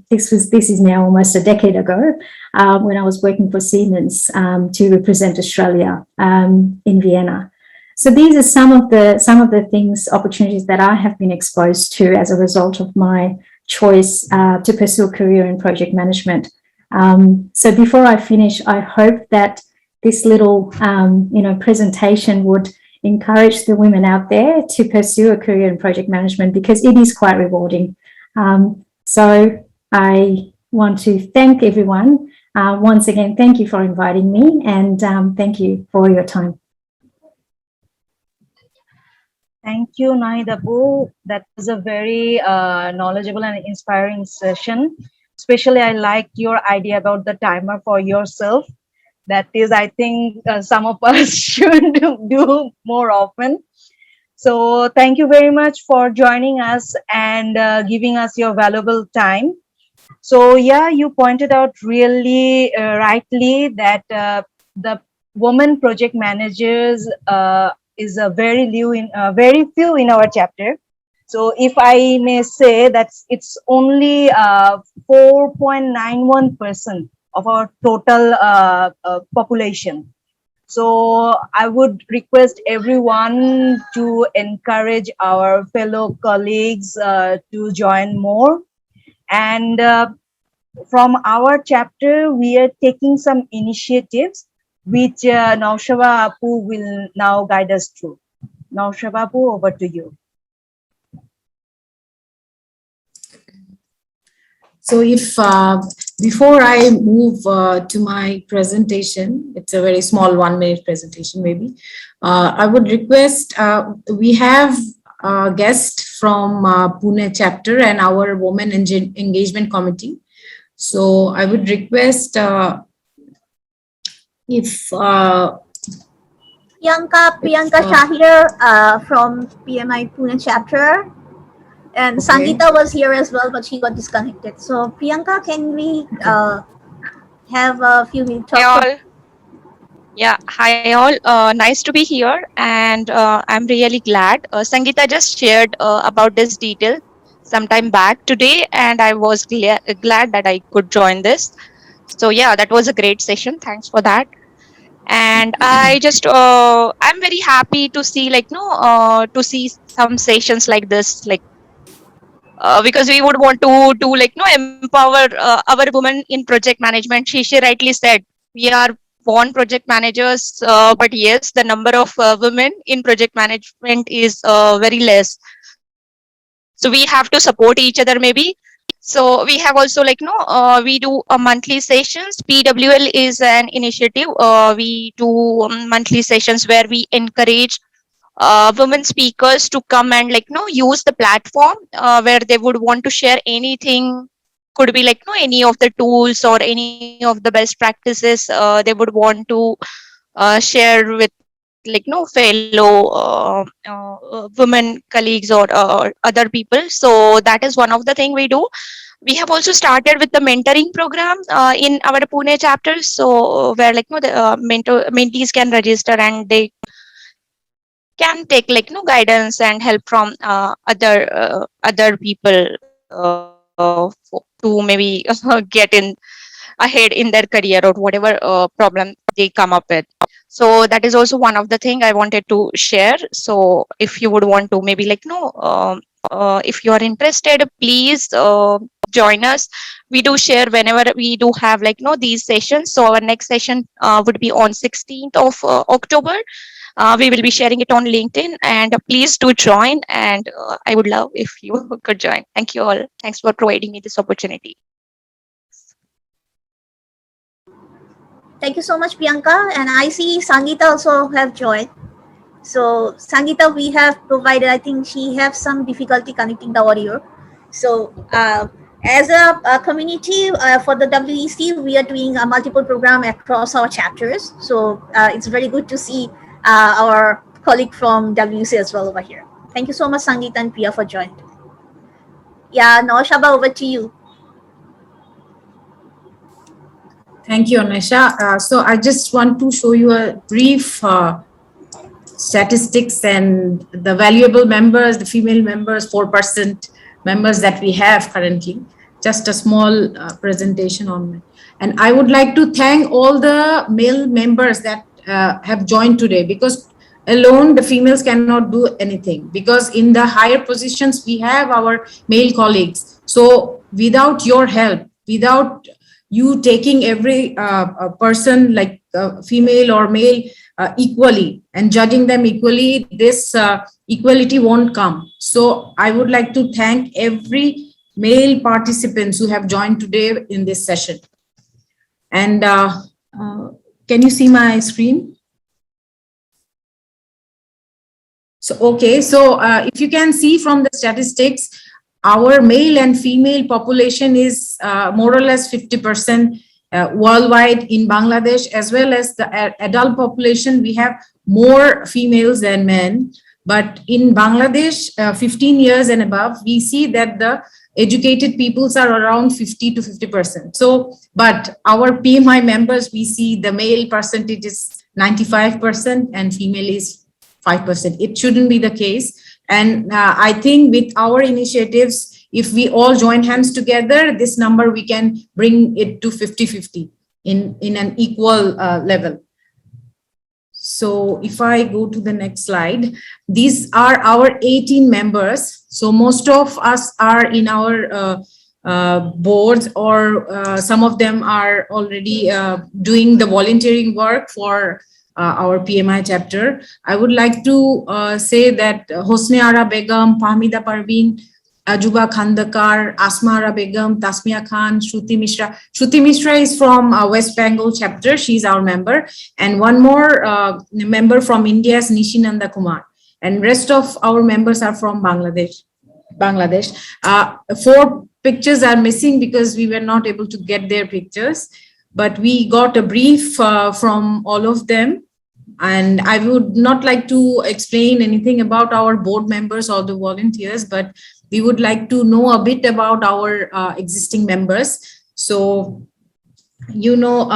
This is now almost a decade ago, when I was working for Siemens to represent Australia in Vienna. So these are some of the things, opportunities that I have been exposed to as a result of my choice to pursue a career in project management. So before I finish, I hope that this little presentation would encourage the women out there to pursue a career in project management, because it is quite rewarding. So I want to thank everyone. Once again, thank you for inviting me, and thank you for your time. Thank you, Nahid Abu. That was a very knowledgeable and inspiring session. Especially, I liked your idea about the timer for yourself. That is, I think some of us should do more often. So thank you very much for joining us and giving us your valuable time. So yeah, you pointed out really rightly that the women project managers is a very few in our chapter. So if I may say that it's only 4.91% of our total population. So I would request everyone to encourage our fellow colleagues to join more. And from our chapter, we are taking some initiatives which Naushaba Apu will now guide us through. Naushaba Apu, over to you. So if before I move to my presentation, it's a very small 1-minute presentation maybe, I would request, we have a guest from Pune chapter and our Women Engagement Committee. So I would request if Priyanka Shahir from PMI Pune chapter. And Okay. Sangeeta was here as well, but she got disconnected. So Priyanka, can we have a few minutes? Hi all. Yeah, hi all. Nice to be here, and I'm really glad. Sangeeta just shared about this detail sometime back today, and I was glad that I could join this. So yeah, that was a great session. Thanks for that. And I just I'm very happy to see to see some sessions like this, because we would want to empower our women in project management. She rightly said we are born project managers, but yes, the number of women in project management is very less. So we have to support each other maybe. So we have also we do a monthly sessions. PWL is an initiative. We do monthly sessions where we encourage women speakers to come and use the platform where they would want to share anything. Could be any of the tools or any of the best practices they would want to share with fellow women colleagues or other people. So that is one of the thing we do. We have also started with the mentoring program in our Pune chapter. So where the mentees can register and they can take guidance and help from other people to maybe get in ahead in their career or whatever problem they come up with. So that is also one of the thing I wanted to share. So if you would want to maybe if you are interested, please join us. We do share whenever we do have these sessions. So our next session would be on 16th of October. We will be sharing it on LinkedIn, and please do join. And I would love if you could join. Thank you all. Thanks for providing me this opportunity. Thank you so much, Priyanka. And I see Sangeeta also have joined. So Sangeeta, we have provided, I think she has some difficulty connecting the audio. So as a community for the WEC, we are doing a multiple program across our chapters. So it's very good to see our colleague from WEC as well over here. Thank you so much, Sangeeta and Priya, for joining. Yeah, Naushaba, over to you. Thank you, Anisha. So I just want to show you a brief statistics and the valuable members, the female members, 4% members that we have currently. Just a small presentation on it. And I would like to thank all the male members that have joined today, because alone the females cannot do anything, because in the higher positions we have our male colleagues. So without your help, without you taking every person like female or male equally and judging them equally, this equality won't come. So I would like to thank every male participants who have joined today in this session. And can you see my screen? So, okay, so if you can see from the statistics, our male and female population is more or less 50% worldwide in Bangladesh, as well as the adult population. We have more females than men. But in Bangladesh, 15 years and above, we see that the educated peoples are around 50 to 50%. So, but our PMI members, we see the male percentage is 95% and female is 5%. It shouldn't be the case. And I think with our initiatives, if we all join hands together, this number, we can bring it to 50-50 in an equal level. So if I go to the next slide, these are our 18 members. So most of us are in our boards, or some of them are already doing the volunteering work for our PMI chapter. I would like to say that Hosne Ara Begum, Fahmida Parveen, Ajuba Khandakar, Asma Ara Begum, Tasmia Khan, Shruti Mishra. Shruti Mishra is from West Bengal chapter. She's our member. And one more member from India is Nishinanda Kumar. And rest of our members are from Bangladesh. 4 pictures are missing because we were not able to get their pictures. But we got a brief from all of them. And I would not like to explain anything about our board members or the volunteers, but we would like to know a bit about our existing members. So, you know,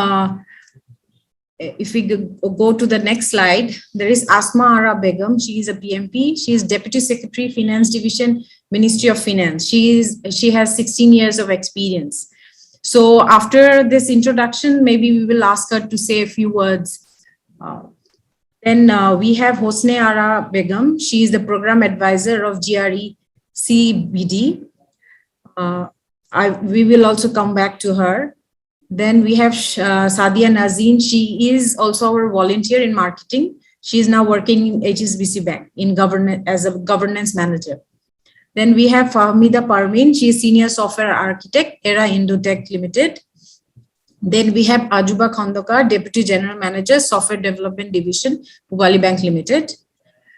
if we go to the next slide, there is Asma Ara Begum. She is a PMP. She is Deputy Secretary, Finance Division, Ministry of Finance. She has 16 years of experience. So after this introduction, maybe we will ask her to say a few words. Then we have Hosne Ara Begum. She is the Program Advisor of GRE CBD. We will also come back to her. Then we have Sadia Nazeen. She is also our volunteer in marketing. She is now working in HSBC Bank in as a governance manager. Then we have Fahmida Parveen. She is Senior Software Architect, Era Indotech Limited. Then we have Ajuba Khandakar, Deputy General Manager, Software Development Division, Pugali Bank Limited.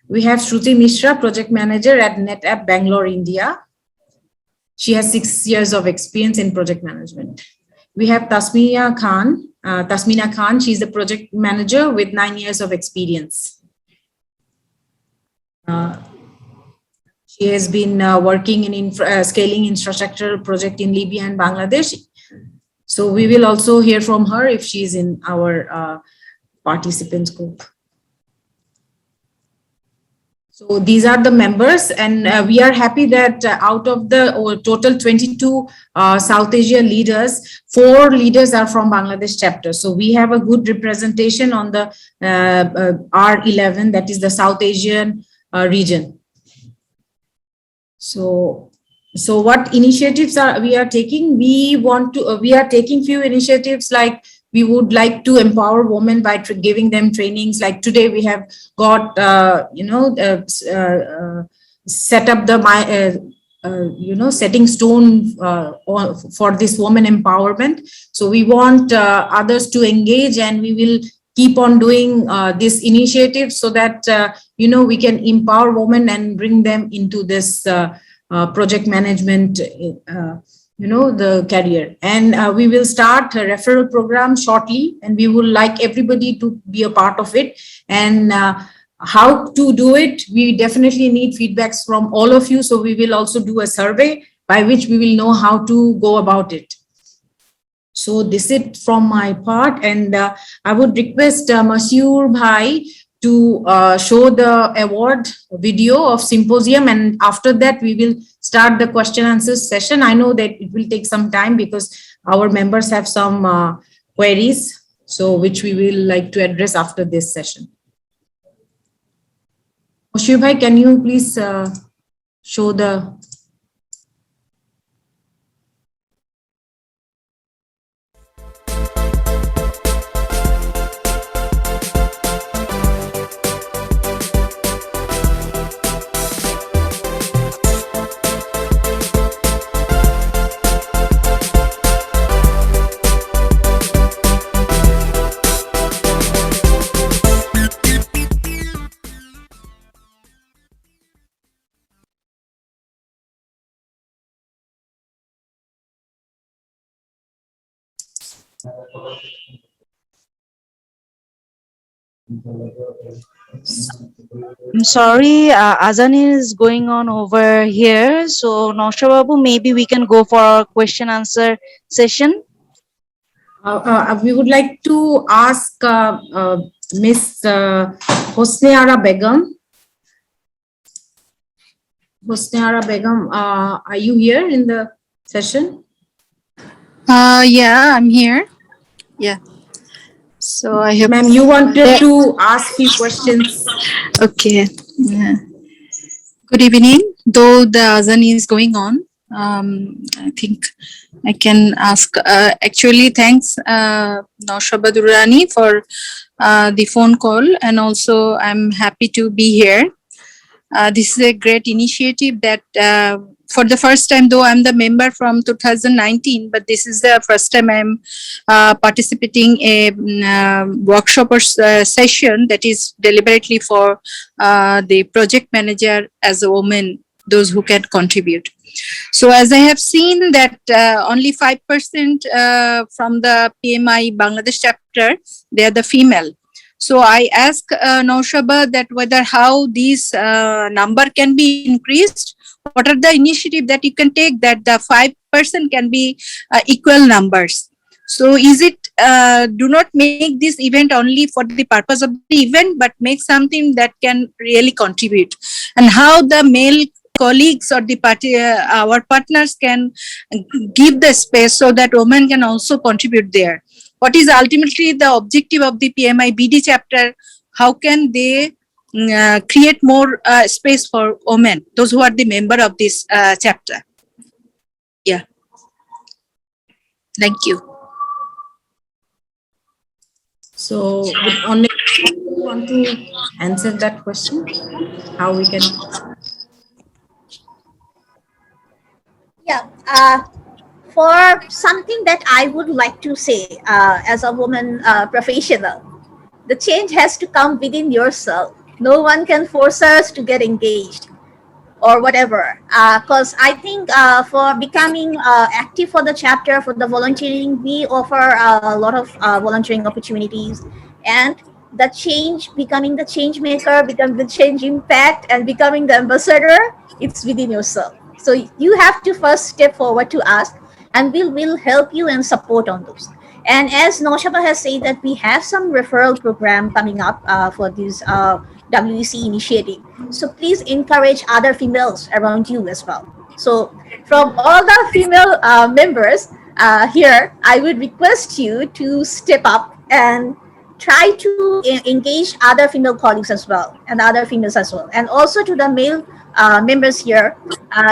We have Shruti Mishra, Project Manager at NetApp Bangalore, India. She has 6 years of experience in project management. We have Tasmina Khan. She is the Project Manager with 9 years of experience. She has been working in scaling infrastructure project in Libya and Bangladesh. So we will also hear from her if she is in our participants group. So these are the members, and we are happy that out of the total 22 South Asia leaders, 4 leaders are from Bangladesh chapter. So we have a good representation on the R11, that is the South Asian region. So what initiatives we are taking? We are taking few initiatives, like we would like to empower women by giving them trainings. Like today we have got, set up the, setting stone for this woman empowerment. So we want others to engage, and we will keep on doing this initiative so that, we can empower women and bring them into this project management, the career. And we will start a referral program shortly, and we would like everybody to be a part of it. And how to do it, we definitely need feedbacks from all of you. So we will also do a survey by which we will know how to go about it. So this is it from my part, and I would request Masur Bhai to show the award video of symposium, and after that we will start the question answer session. I know that it will take some time because our members have some queries, so which we will like to address after this session. Shiv bhai, can you please show the I'm sorry, Azan is going on over here. So, Nosha Babu, maybe we can go for our question answer session. we would like to ask Miss Hosneara Begum. Hosneara Begum, are you here in the session? Yeah, I'm here. Yeah. So I have. Ma'am, you wanted to ask few questions. Okay. Yeah. Good evening. Though the azan is going on, I think I can ask. Actually, thanks, Nausha Durrani, for the phone call, and also I'm happy to be here. This is a great initiative that for the first time, though I'm the member from 2019, but this is the first time I'm participating in a workshop or session that is deliberately for the project manager as a woman, those who can contribute. So as I have seen that only 5% from the PMI Bangladesh chapter, they are the female. So I ask Naushaba that whether how this number can be increased. What are the initiative that you can take that the 5% can be equal numbers? So is it do not make this event only for the purpose of the event, but make something that can really contribute, and how the male colleagues or the party, our partners can give the space so that women can also contribute there. What is ultimately the objective of the PMI BD chapter? How can they create more space for women, those who are the member of this chapter? Yeah. Thank you. So would only want to answer that question? How we can? Yeah. For something that I would like to say as a woman professional, the change has to come within yourself. No one can force us to get engaged or whatever. Because I think for becoming active for the chapter, for the volunteering, we offer a lot of volunteering opportunities. And the change, becoming the change maker, becoming the change impact, and becoming the ambassador, it's within yourself. So you have to first step forward to ask, and we'll help you and support on those. And as Noshaba has said that we have some referral program coming up for this WEC initiative. So please encourage other females around you as well. So from all the female members here, I would request you to step up and try to engage other female colleagues as well, and other females as well. And also to the male members here,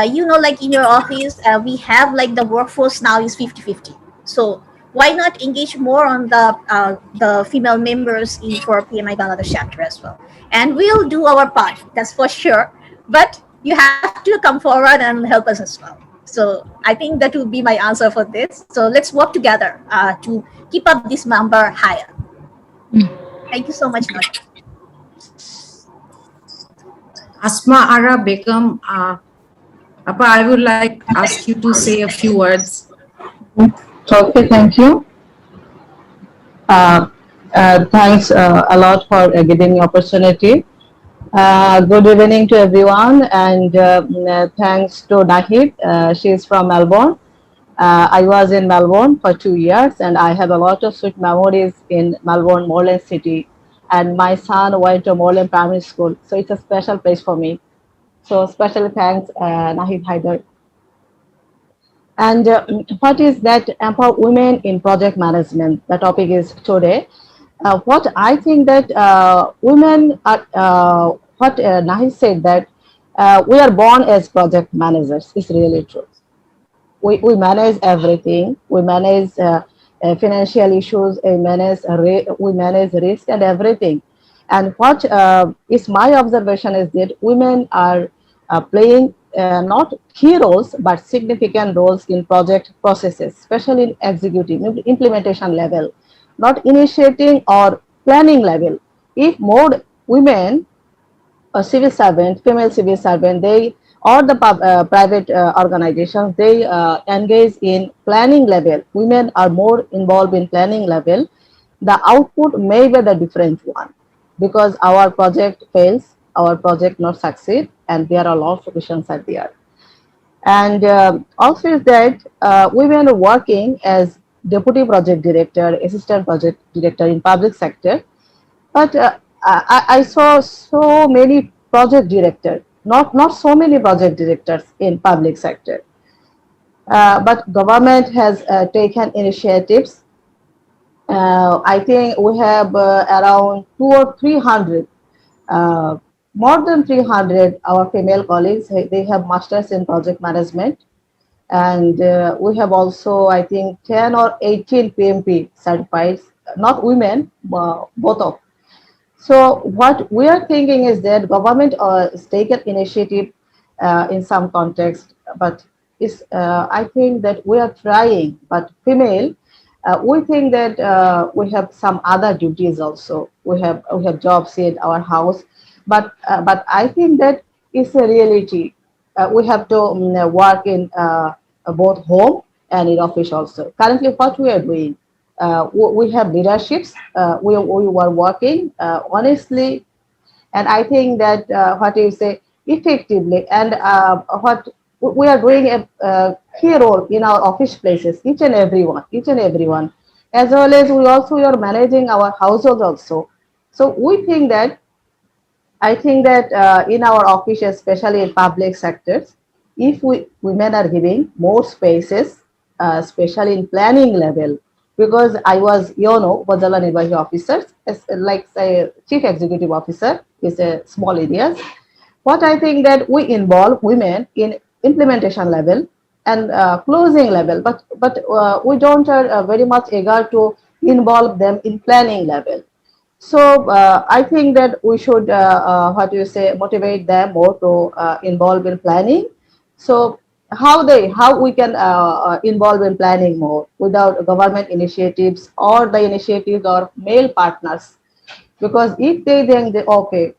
you know, like in your office, we have like the workforce now is 50-50. So why not engage more on the female members for PMI Bangladesh chapter as well? And we'll do our part, that's for sure. But you have to come forward and help us as well. So I think that will be my answer for this. So let's work together to keep up this number higher. Thank you so much. Asma Ara Begum, Appa, I would like to ask you to say a few words. Okay, thank you. Thanks a lot for giving me opportunity. Good evening to everyone, and thanks to Nahid. She is from Melbourne. I was in Melbourne for 2 years, and I have a lot of sweet memories in Melbourne, Moreland City. and my son went to Moreland Primary School. So it's a special place for me. So special thanks, Nahid Haider. And what is that empower women in project management? The topic is today. What I think that women are, what Nahid said that we are born as project managers is really true. We manage everything. We manage financial issues. We manage risk and everything. And what is my observation is that women are playing not key roles but significant roles in project processes, especially in executive implementation level, not initiating or planning level. If more women civil servant, female civil servant, they or the private organizations, they engage in planning level. Women are more involved in planning level. The output may be the different one because our project fails, our project not succeed, and there are a lot of solutions are there. And also is that women are working as deputy project director, assistant project director in public sector, but I saw so many project directors, not so many project directors in public sector. But government has taken initiatives. I think we have around 200 or 300, uh, more than 300 our female colleagues. They have masters in project management, and we have also I think 10 or 18 PMP certified, not women, both of. So what we are thinking is that government has taken initiative in some context, but I think that we are trying. But female, we think that we have some other duties also. We have jobs in our house, but I think that it's a reality. We have to work in both home and in office also. Currently, what we are doing, we have leaderships. We were working honestly, and I think that what you say effectively, and what we are doing a key role in our office places, each and everyone, as well as we are managing our households also. So we think that I think that in our office, especially in public sectors, if women are giving more spaces, especially in planning level, because I was, Badala Nirvahi officers, like say chief executive officer is a small areas. What I think that we involve women in implementation level and closing level, but we don't very much eager to involve them in planning level. So I think that we should, what do you say, motivate them more to involve in planning. So how we can involve in planning more without government initiatives or the initiatives or male partners? Because if they think that okay,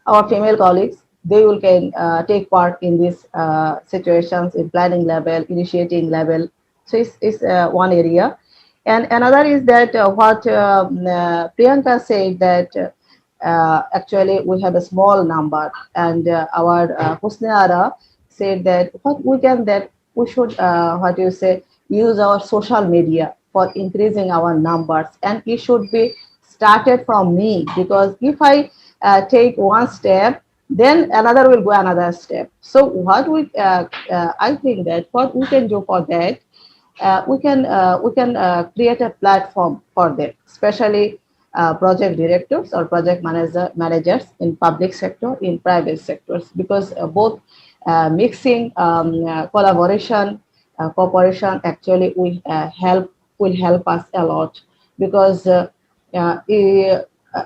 our female colleagues, they will can take part in these situations in planning level, initiating level. So it's one area. And another is that what Priyanka said that actually we have a small number, and our Husniara said that what we can that we should what do you say, use our social media for increasing our numbers, and it should be started from me, because if I take one step, then another will go another step. So what we I think that what we can do for that, we can create a platform for them, especially project directors or project managers in public sector, in private sectors, because both mixing collaboration, cooperation actually will help us a lot, because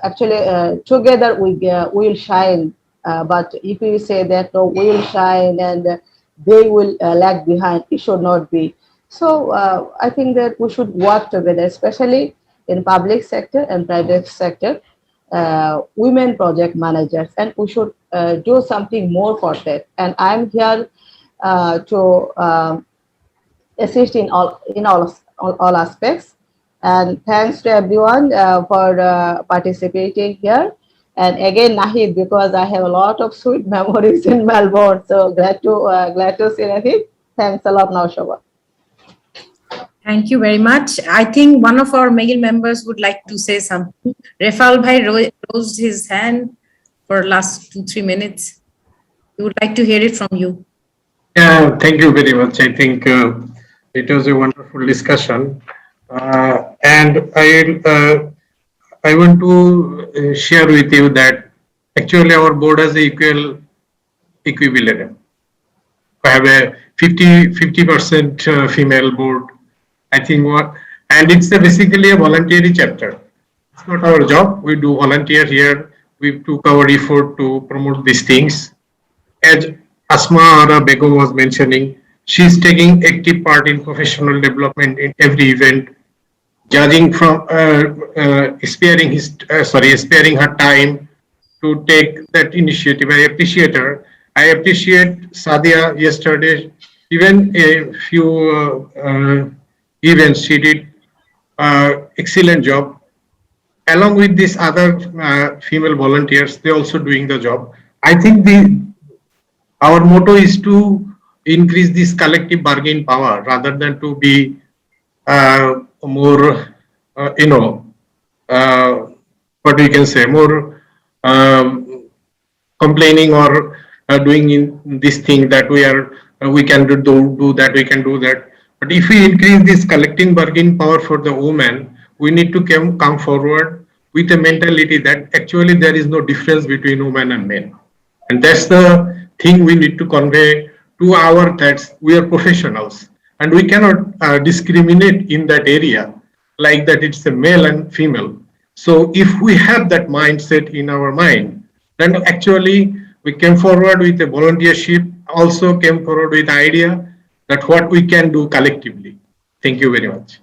actually together we will shine. But if we say that no, we will shine and they will lag behind, it should not be. So I think that we should work together, especially in public sector and private sector, women project managers, and we should do something more for that. And I'm here to assist in all aspects. And thanks to everyone for participating here. And again, Nahid, because I have a lot of sweet memories in Melbourne, so glad to see Nahid. Thanks a lot, Naushaba. Thank you very much. I think one of our male members would like to say something. Refal Bhai rose his hand for last 2-3 minutes. We would like to hear it from you. Yeah, thank you very much. I think it was a wonderful discussion. And I want to share with you that actually our board has equal equivalent. I have a 50% female board. I think and it's basically a voluntary chapter. It's not our job. We do volunteer here. We took our effort to promote these things. As Asma Ara Begum was mentioning, she's taking active part in professional development in every event, judging from sparing her time to take that initiative. I appreciate her. I appreciate Sadia yesterday. Even a few events she did excellent job. Along with these other female volunteers, they also doing the job. I think our motto is to increase this collective bargaining power rather than to be more, what we can say, more complaining or doing in this thing that we can do that, we can do that. But if we increase this collective bargaining power for the women, we need to come forward with a mentality that actually there is no difference between women and men. And that's the thing we need to convey to our that we are professionals and we cannot discriminate in that area like that it's a male and female. So if we have that mindset in our mind, then actually we came forward with a volunteership, also came forward with the idea that what we can do collectively. Thank you very much.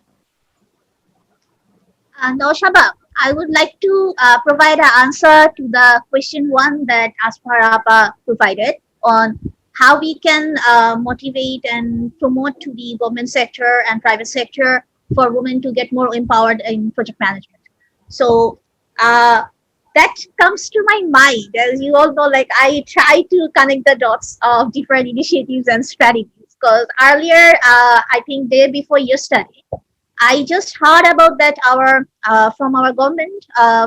Now, Shabab, I would like to provide an answer to the question 1 that Asparapa provided on how we can motivate and promote to the government sector and private sector for women to get more empowered in project management. So that comes to my mind. As you all know, like I try to connect the dots of different initiatives and strategies because earlier, I think day before yesterday, I just heard about that from our government,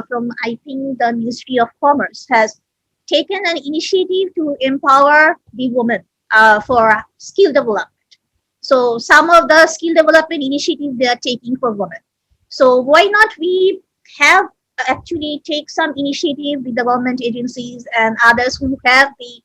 from I think the Ministry of Commerce has taken an initiative to empower the women for skill development. So some of the skill development initiatives they are taking for women. So why not we have actually take some initiative with the government agencies and others who have the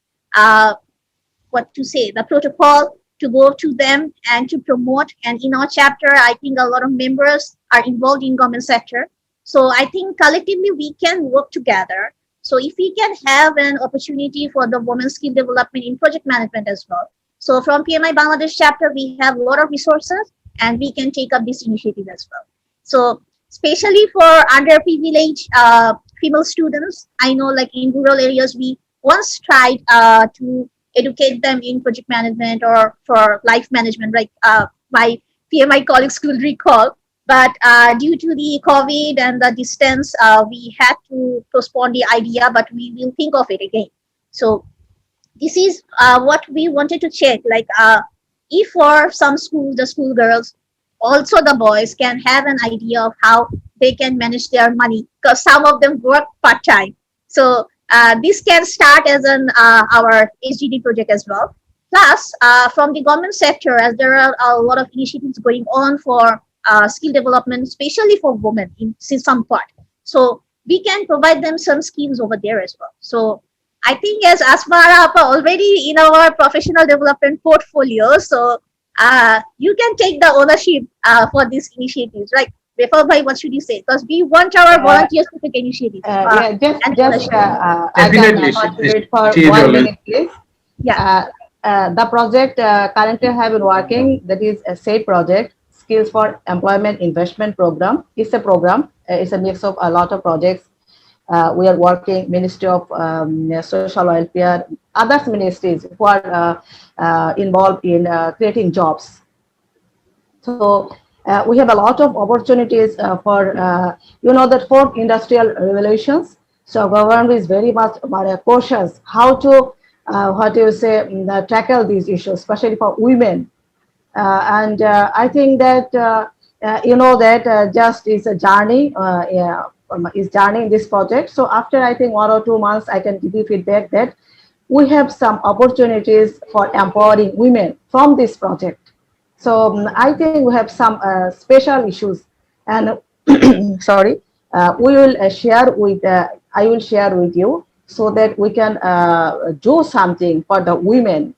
the protocol to go to them and to promote. And in our chapter, I think a lot of members are involved in government sector. So I think collectively we can work together. So if we can have an opportunity for the women's skill development in project management as well. So from PMI Bangladesh chapter, we have a lot of resources and we can take up this initiative as well. So especially for underprivileged female students, I know like in rural areas, we once tried to educate them in project management or for life management, like my PMI colleagues will recall. But due to the COVID and the distance, we had to postpone the idea, but we will think of it again. So this is what we wanted to check, like if for some schools, the school girls, also the boys can have an idea of how they can manage their money because some of them work part-time. So this can start as an our SGD project as well. Plus, from the government sector, as there are a lot of initiatives going on for skill development, especially for women in some part. So we can provide them some schemes over there as well. So I think as Asmara already in our professional development portfolio, so you can take the ownership for these initiatives, right? Before by what should you say? Because we want our volunteers to take initiative. I can contribute for 1 minute, please. Yeah. The project currently have been working, that is a SAFE project, Skills for Employment Investment Program. It's a program, it's a mix of a lot of projects. We are working, Ministry of Social Welfare, other ministries who are involved in creating jobs. So we have a lot of opportunities for, that 4th industrial revolutions. So government is very much cautious how to, tackle these issues, especially for women. And I think that you know that just is a journey, is journey in this project. So after I think 1 or 2 months, I can give you feedback that we have some opportunities for empowering women from this project. So I think we have some special issues, and sorry, we will share with. I will share with you so that we can do something for the women,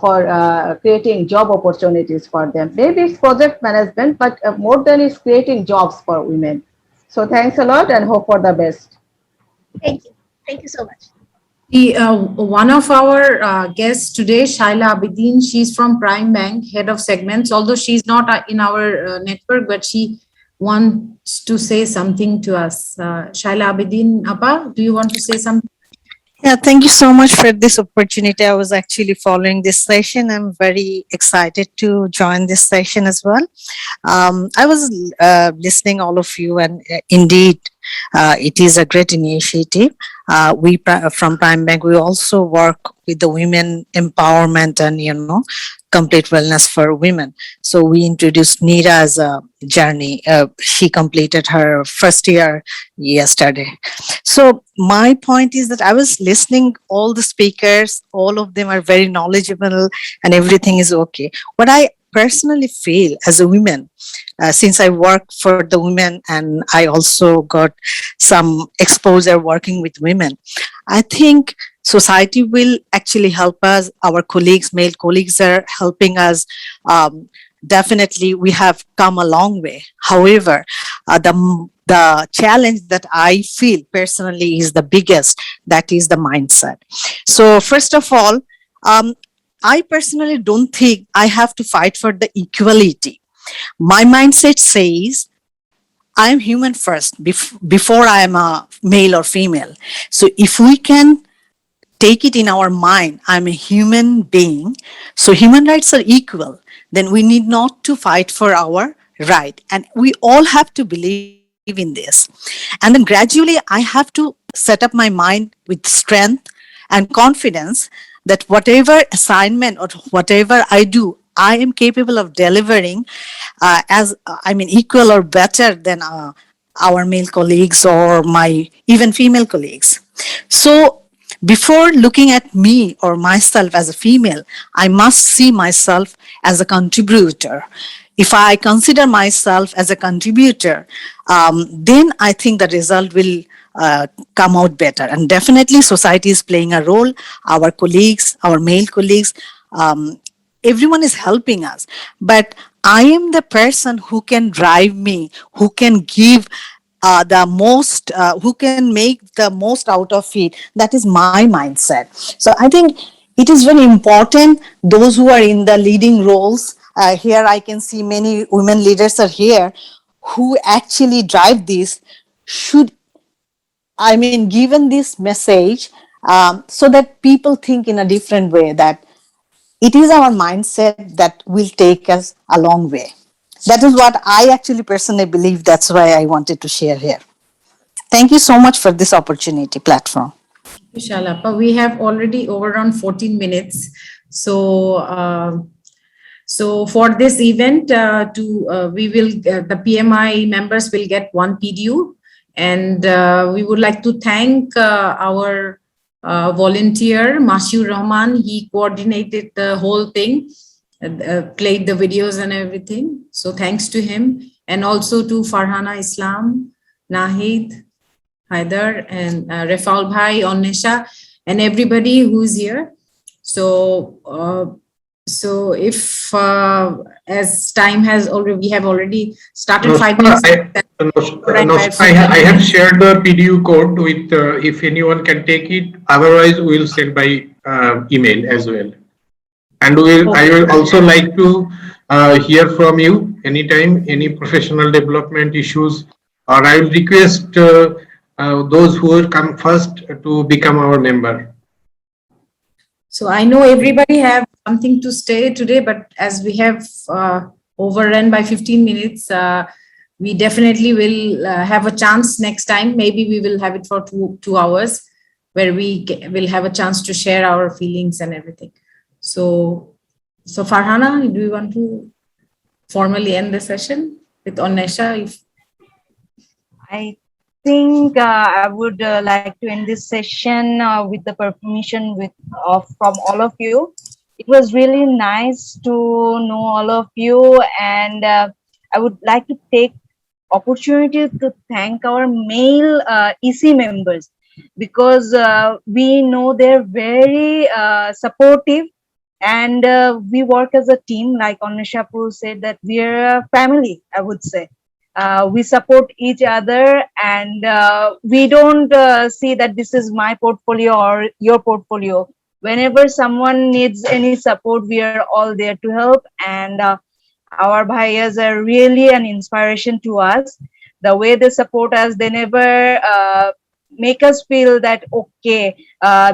for creating job opportunities for them. Maybe it's project management, but more than it's creating jobs for women. So thanks a lot and hope for the best. Thank you. Thank you so much. One of our guests today, Shaila Abidin, she's from Prime Bank, head of segments, although she's not in our network, but she wants to say something to us. Shaila Abidin, Appa, do you want to say something? Yeah, thank you so much for this opportunity. I was actually following this session. I'm very excited to join this session as well. I was listening all of you, and indeed, it is a great initiative. We from Prime Bank, we also work with the women empowerment and complete wellness for women. So we introduced Neera as a journey. She completed her first year yesterday. So my point is that I was listening all the speakers, all of them are very knowledgeable and everything is okay. What I personally feel as a woman, since I work for the women and I also got some exposure working with women, I think society will actually help us. Our colleagues, male colleagues are helping us. Definitely, we have come a long way. However, the challenge that I feel personally is the biggest, that is the mindset. So first of all, I personally don't think I have to fight for the equality. My mindset says I am human first before I am a male or female. So if we can take it in our mind, I'm a human being, so human rights are equal, then we need not to fight for our right. And we all have to believe in this. And then gradually I have to set up my mind with strength and confidence that whatever assignment or whatever I do, I am capable of delivering equal or better than our male colleagues or my even female colleagues. So before looking at me or myself as a female, I must see myself as a contributor. If I consider myself as a contributor, then I think the result will come out better. And definitely society is playing a role. Our colleagues, our male colleagues, everyone is helping us. But I am the person who can drive me, who can give the most, who can make the most out of it. That is my mindset. So I think it is very important, those who are in the leading roles, here I can see many women leaders are here, who actually drive this, should, given this message, so that people think in a different way, that it is our mindset that will take us a long way. That is what I actually personally believe. That's why I wanted to share here. Thank you so much for this opportunity platform. Shalapa, we have already overrun 14 minutes. So, so for this event, we will the PMI members will get one PDU, and we would like to thank our volunteer Mashiur Rahman. He coordinated the whole thing, played the videos and everything. So thanks to him, and also to Farhana Islam, Nahid Haider, and Refaul Bhai, Onnesha, and everybody who's here. So, so if as time has already, we have already started 5 minutes. I have shared the PDU code with, if anyone can take it, otherwise we'll send by email as well. And I will also like to hear from you anytime, any professional development issues, or I will request those who will come first to become our member. So I know everybody have something to say today, but as we have overrun by 15 minutes, we definitely will have a chance next time. Maybe we will have it for two hours, where we will have a chance to share our feelings and everything. So Farhana, do you want to formally end the session with Onesha. I think I would like to end this session with the permission from all of you. It was really nice to know all of you, and I would like to take opportunity to thank our male EC members, because we know they're very supportive, and we work as a team. Like Oneshapu said, that we're a family, I would say. We support each other, and we don't see that this is my portfolio or your portfolio. Whenever someone needs any support, we are all there to help, and our bhaias are really an inspiration to us. The way they support us, they never make us feel that, okay,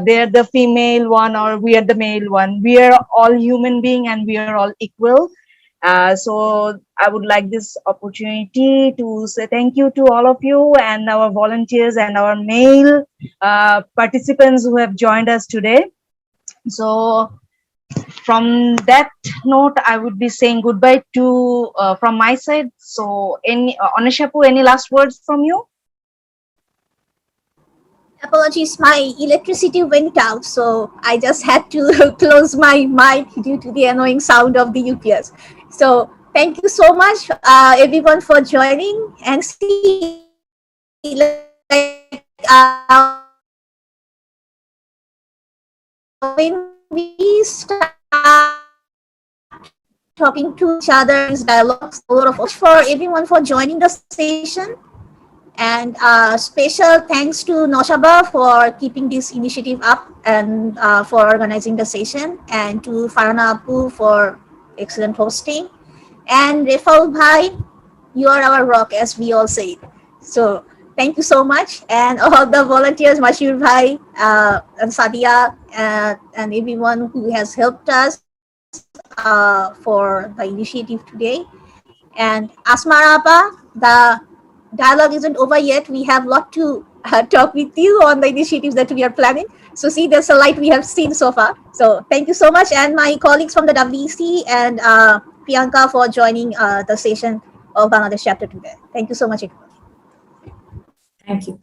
they're the female one or we are the male one. We are all human being and we are all equal. So I would like this opportunity to say thank you to all of you and our volunteers and our male participants who have joined us today. So from that note, I would be saying goodbye to from my side. So Oneshapu, any last words from you? Apologies, my electricity went out, so I just had to close my mic due to the annoying sound of the UPS. So thank you so much, everyone, for joining. And see, like, when we start talking to each other, dialogues, a lot of for everyone for joining the session. And special thanks to Noshaba for keeping this initiative up and for organizing the session, and to Farhana Apu for excellent hosting. And Refal Bhai, you are our rock, as we all say. So thank you so much. And all the volunteers, Mashir Bhai and Sadia, and everyone who has helped us for the initiative today. And Asmarapa, the dialogue isn't over yet. We have a lot to talk with you on the initiatives that we are planning. So see, there's a light we have seen so far. So thank you so much. And my colleagues from the WEC and Priyanka for joining the session of Bangladesh chapter today. Thank you so much, everyone. Thank you.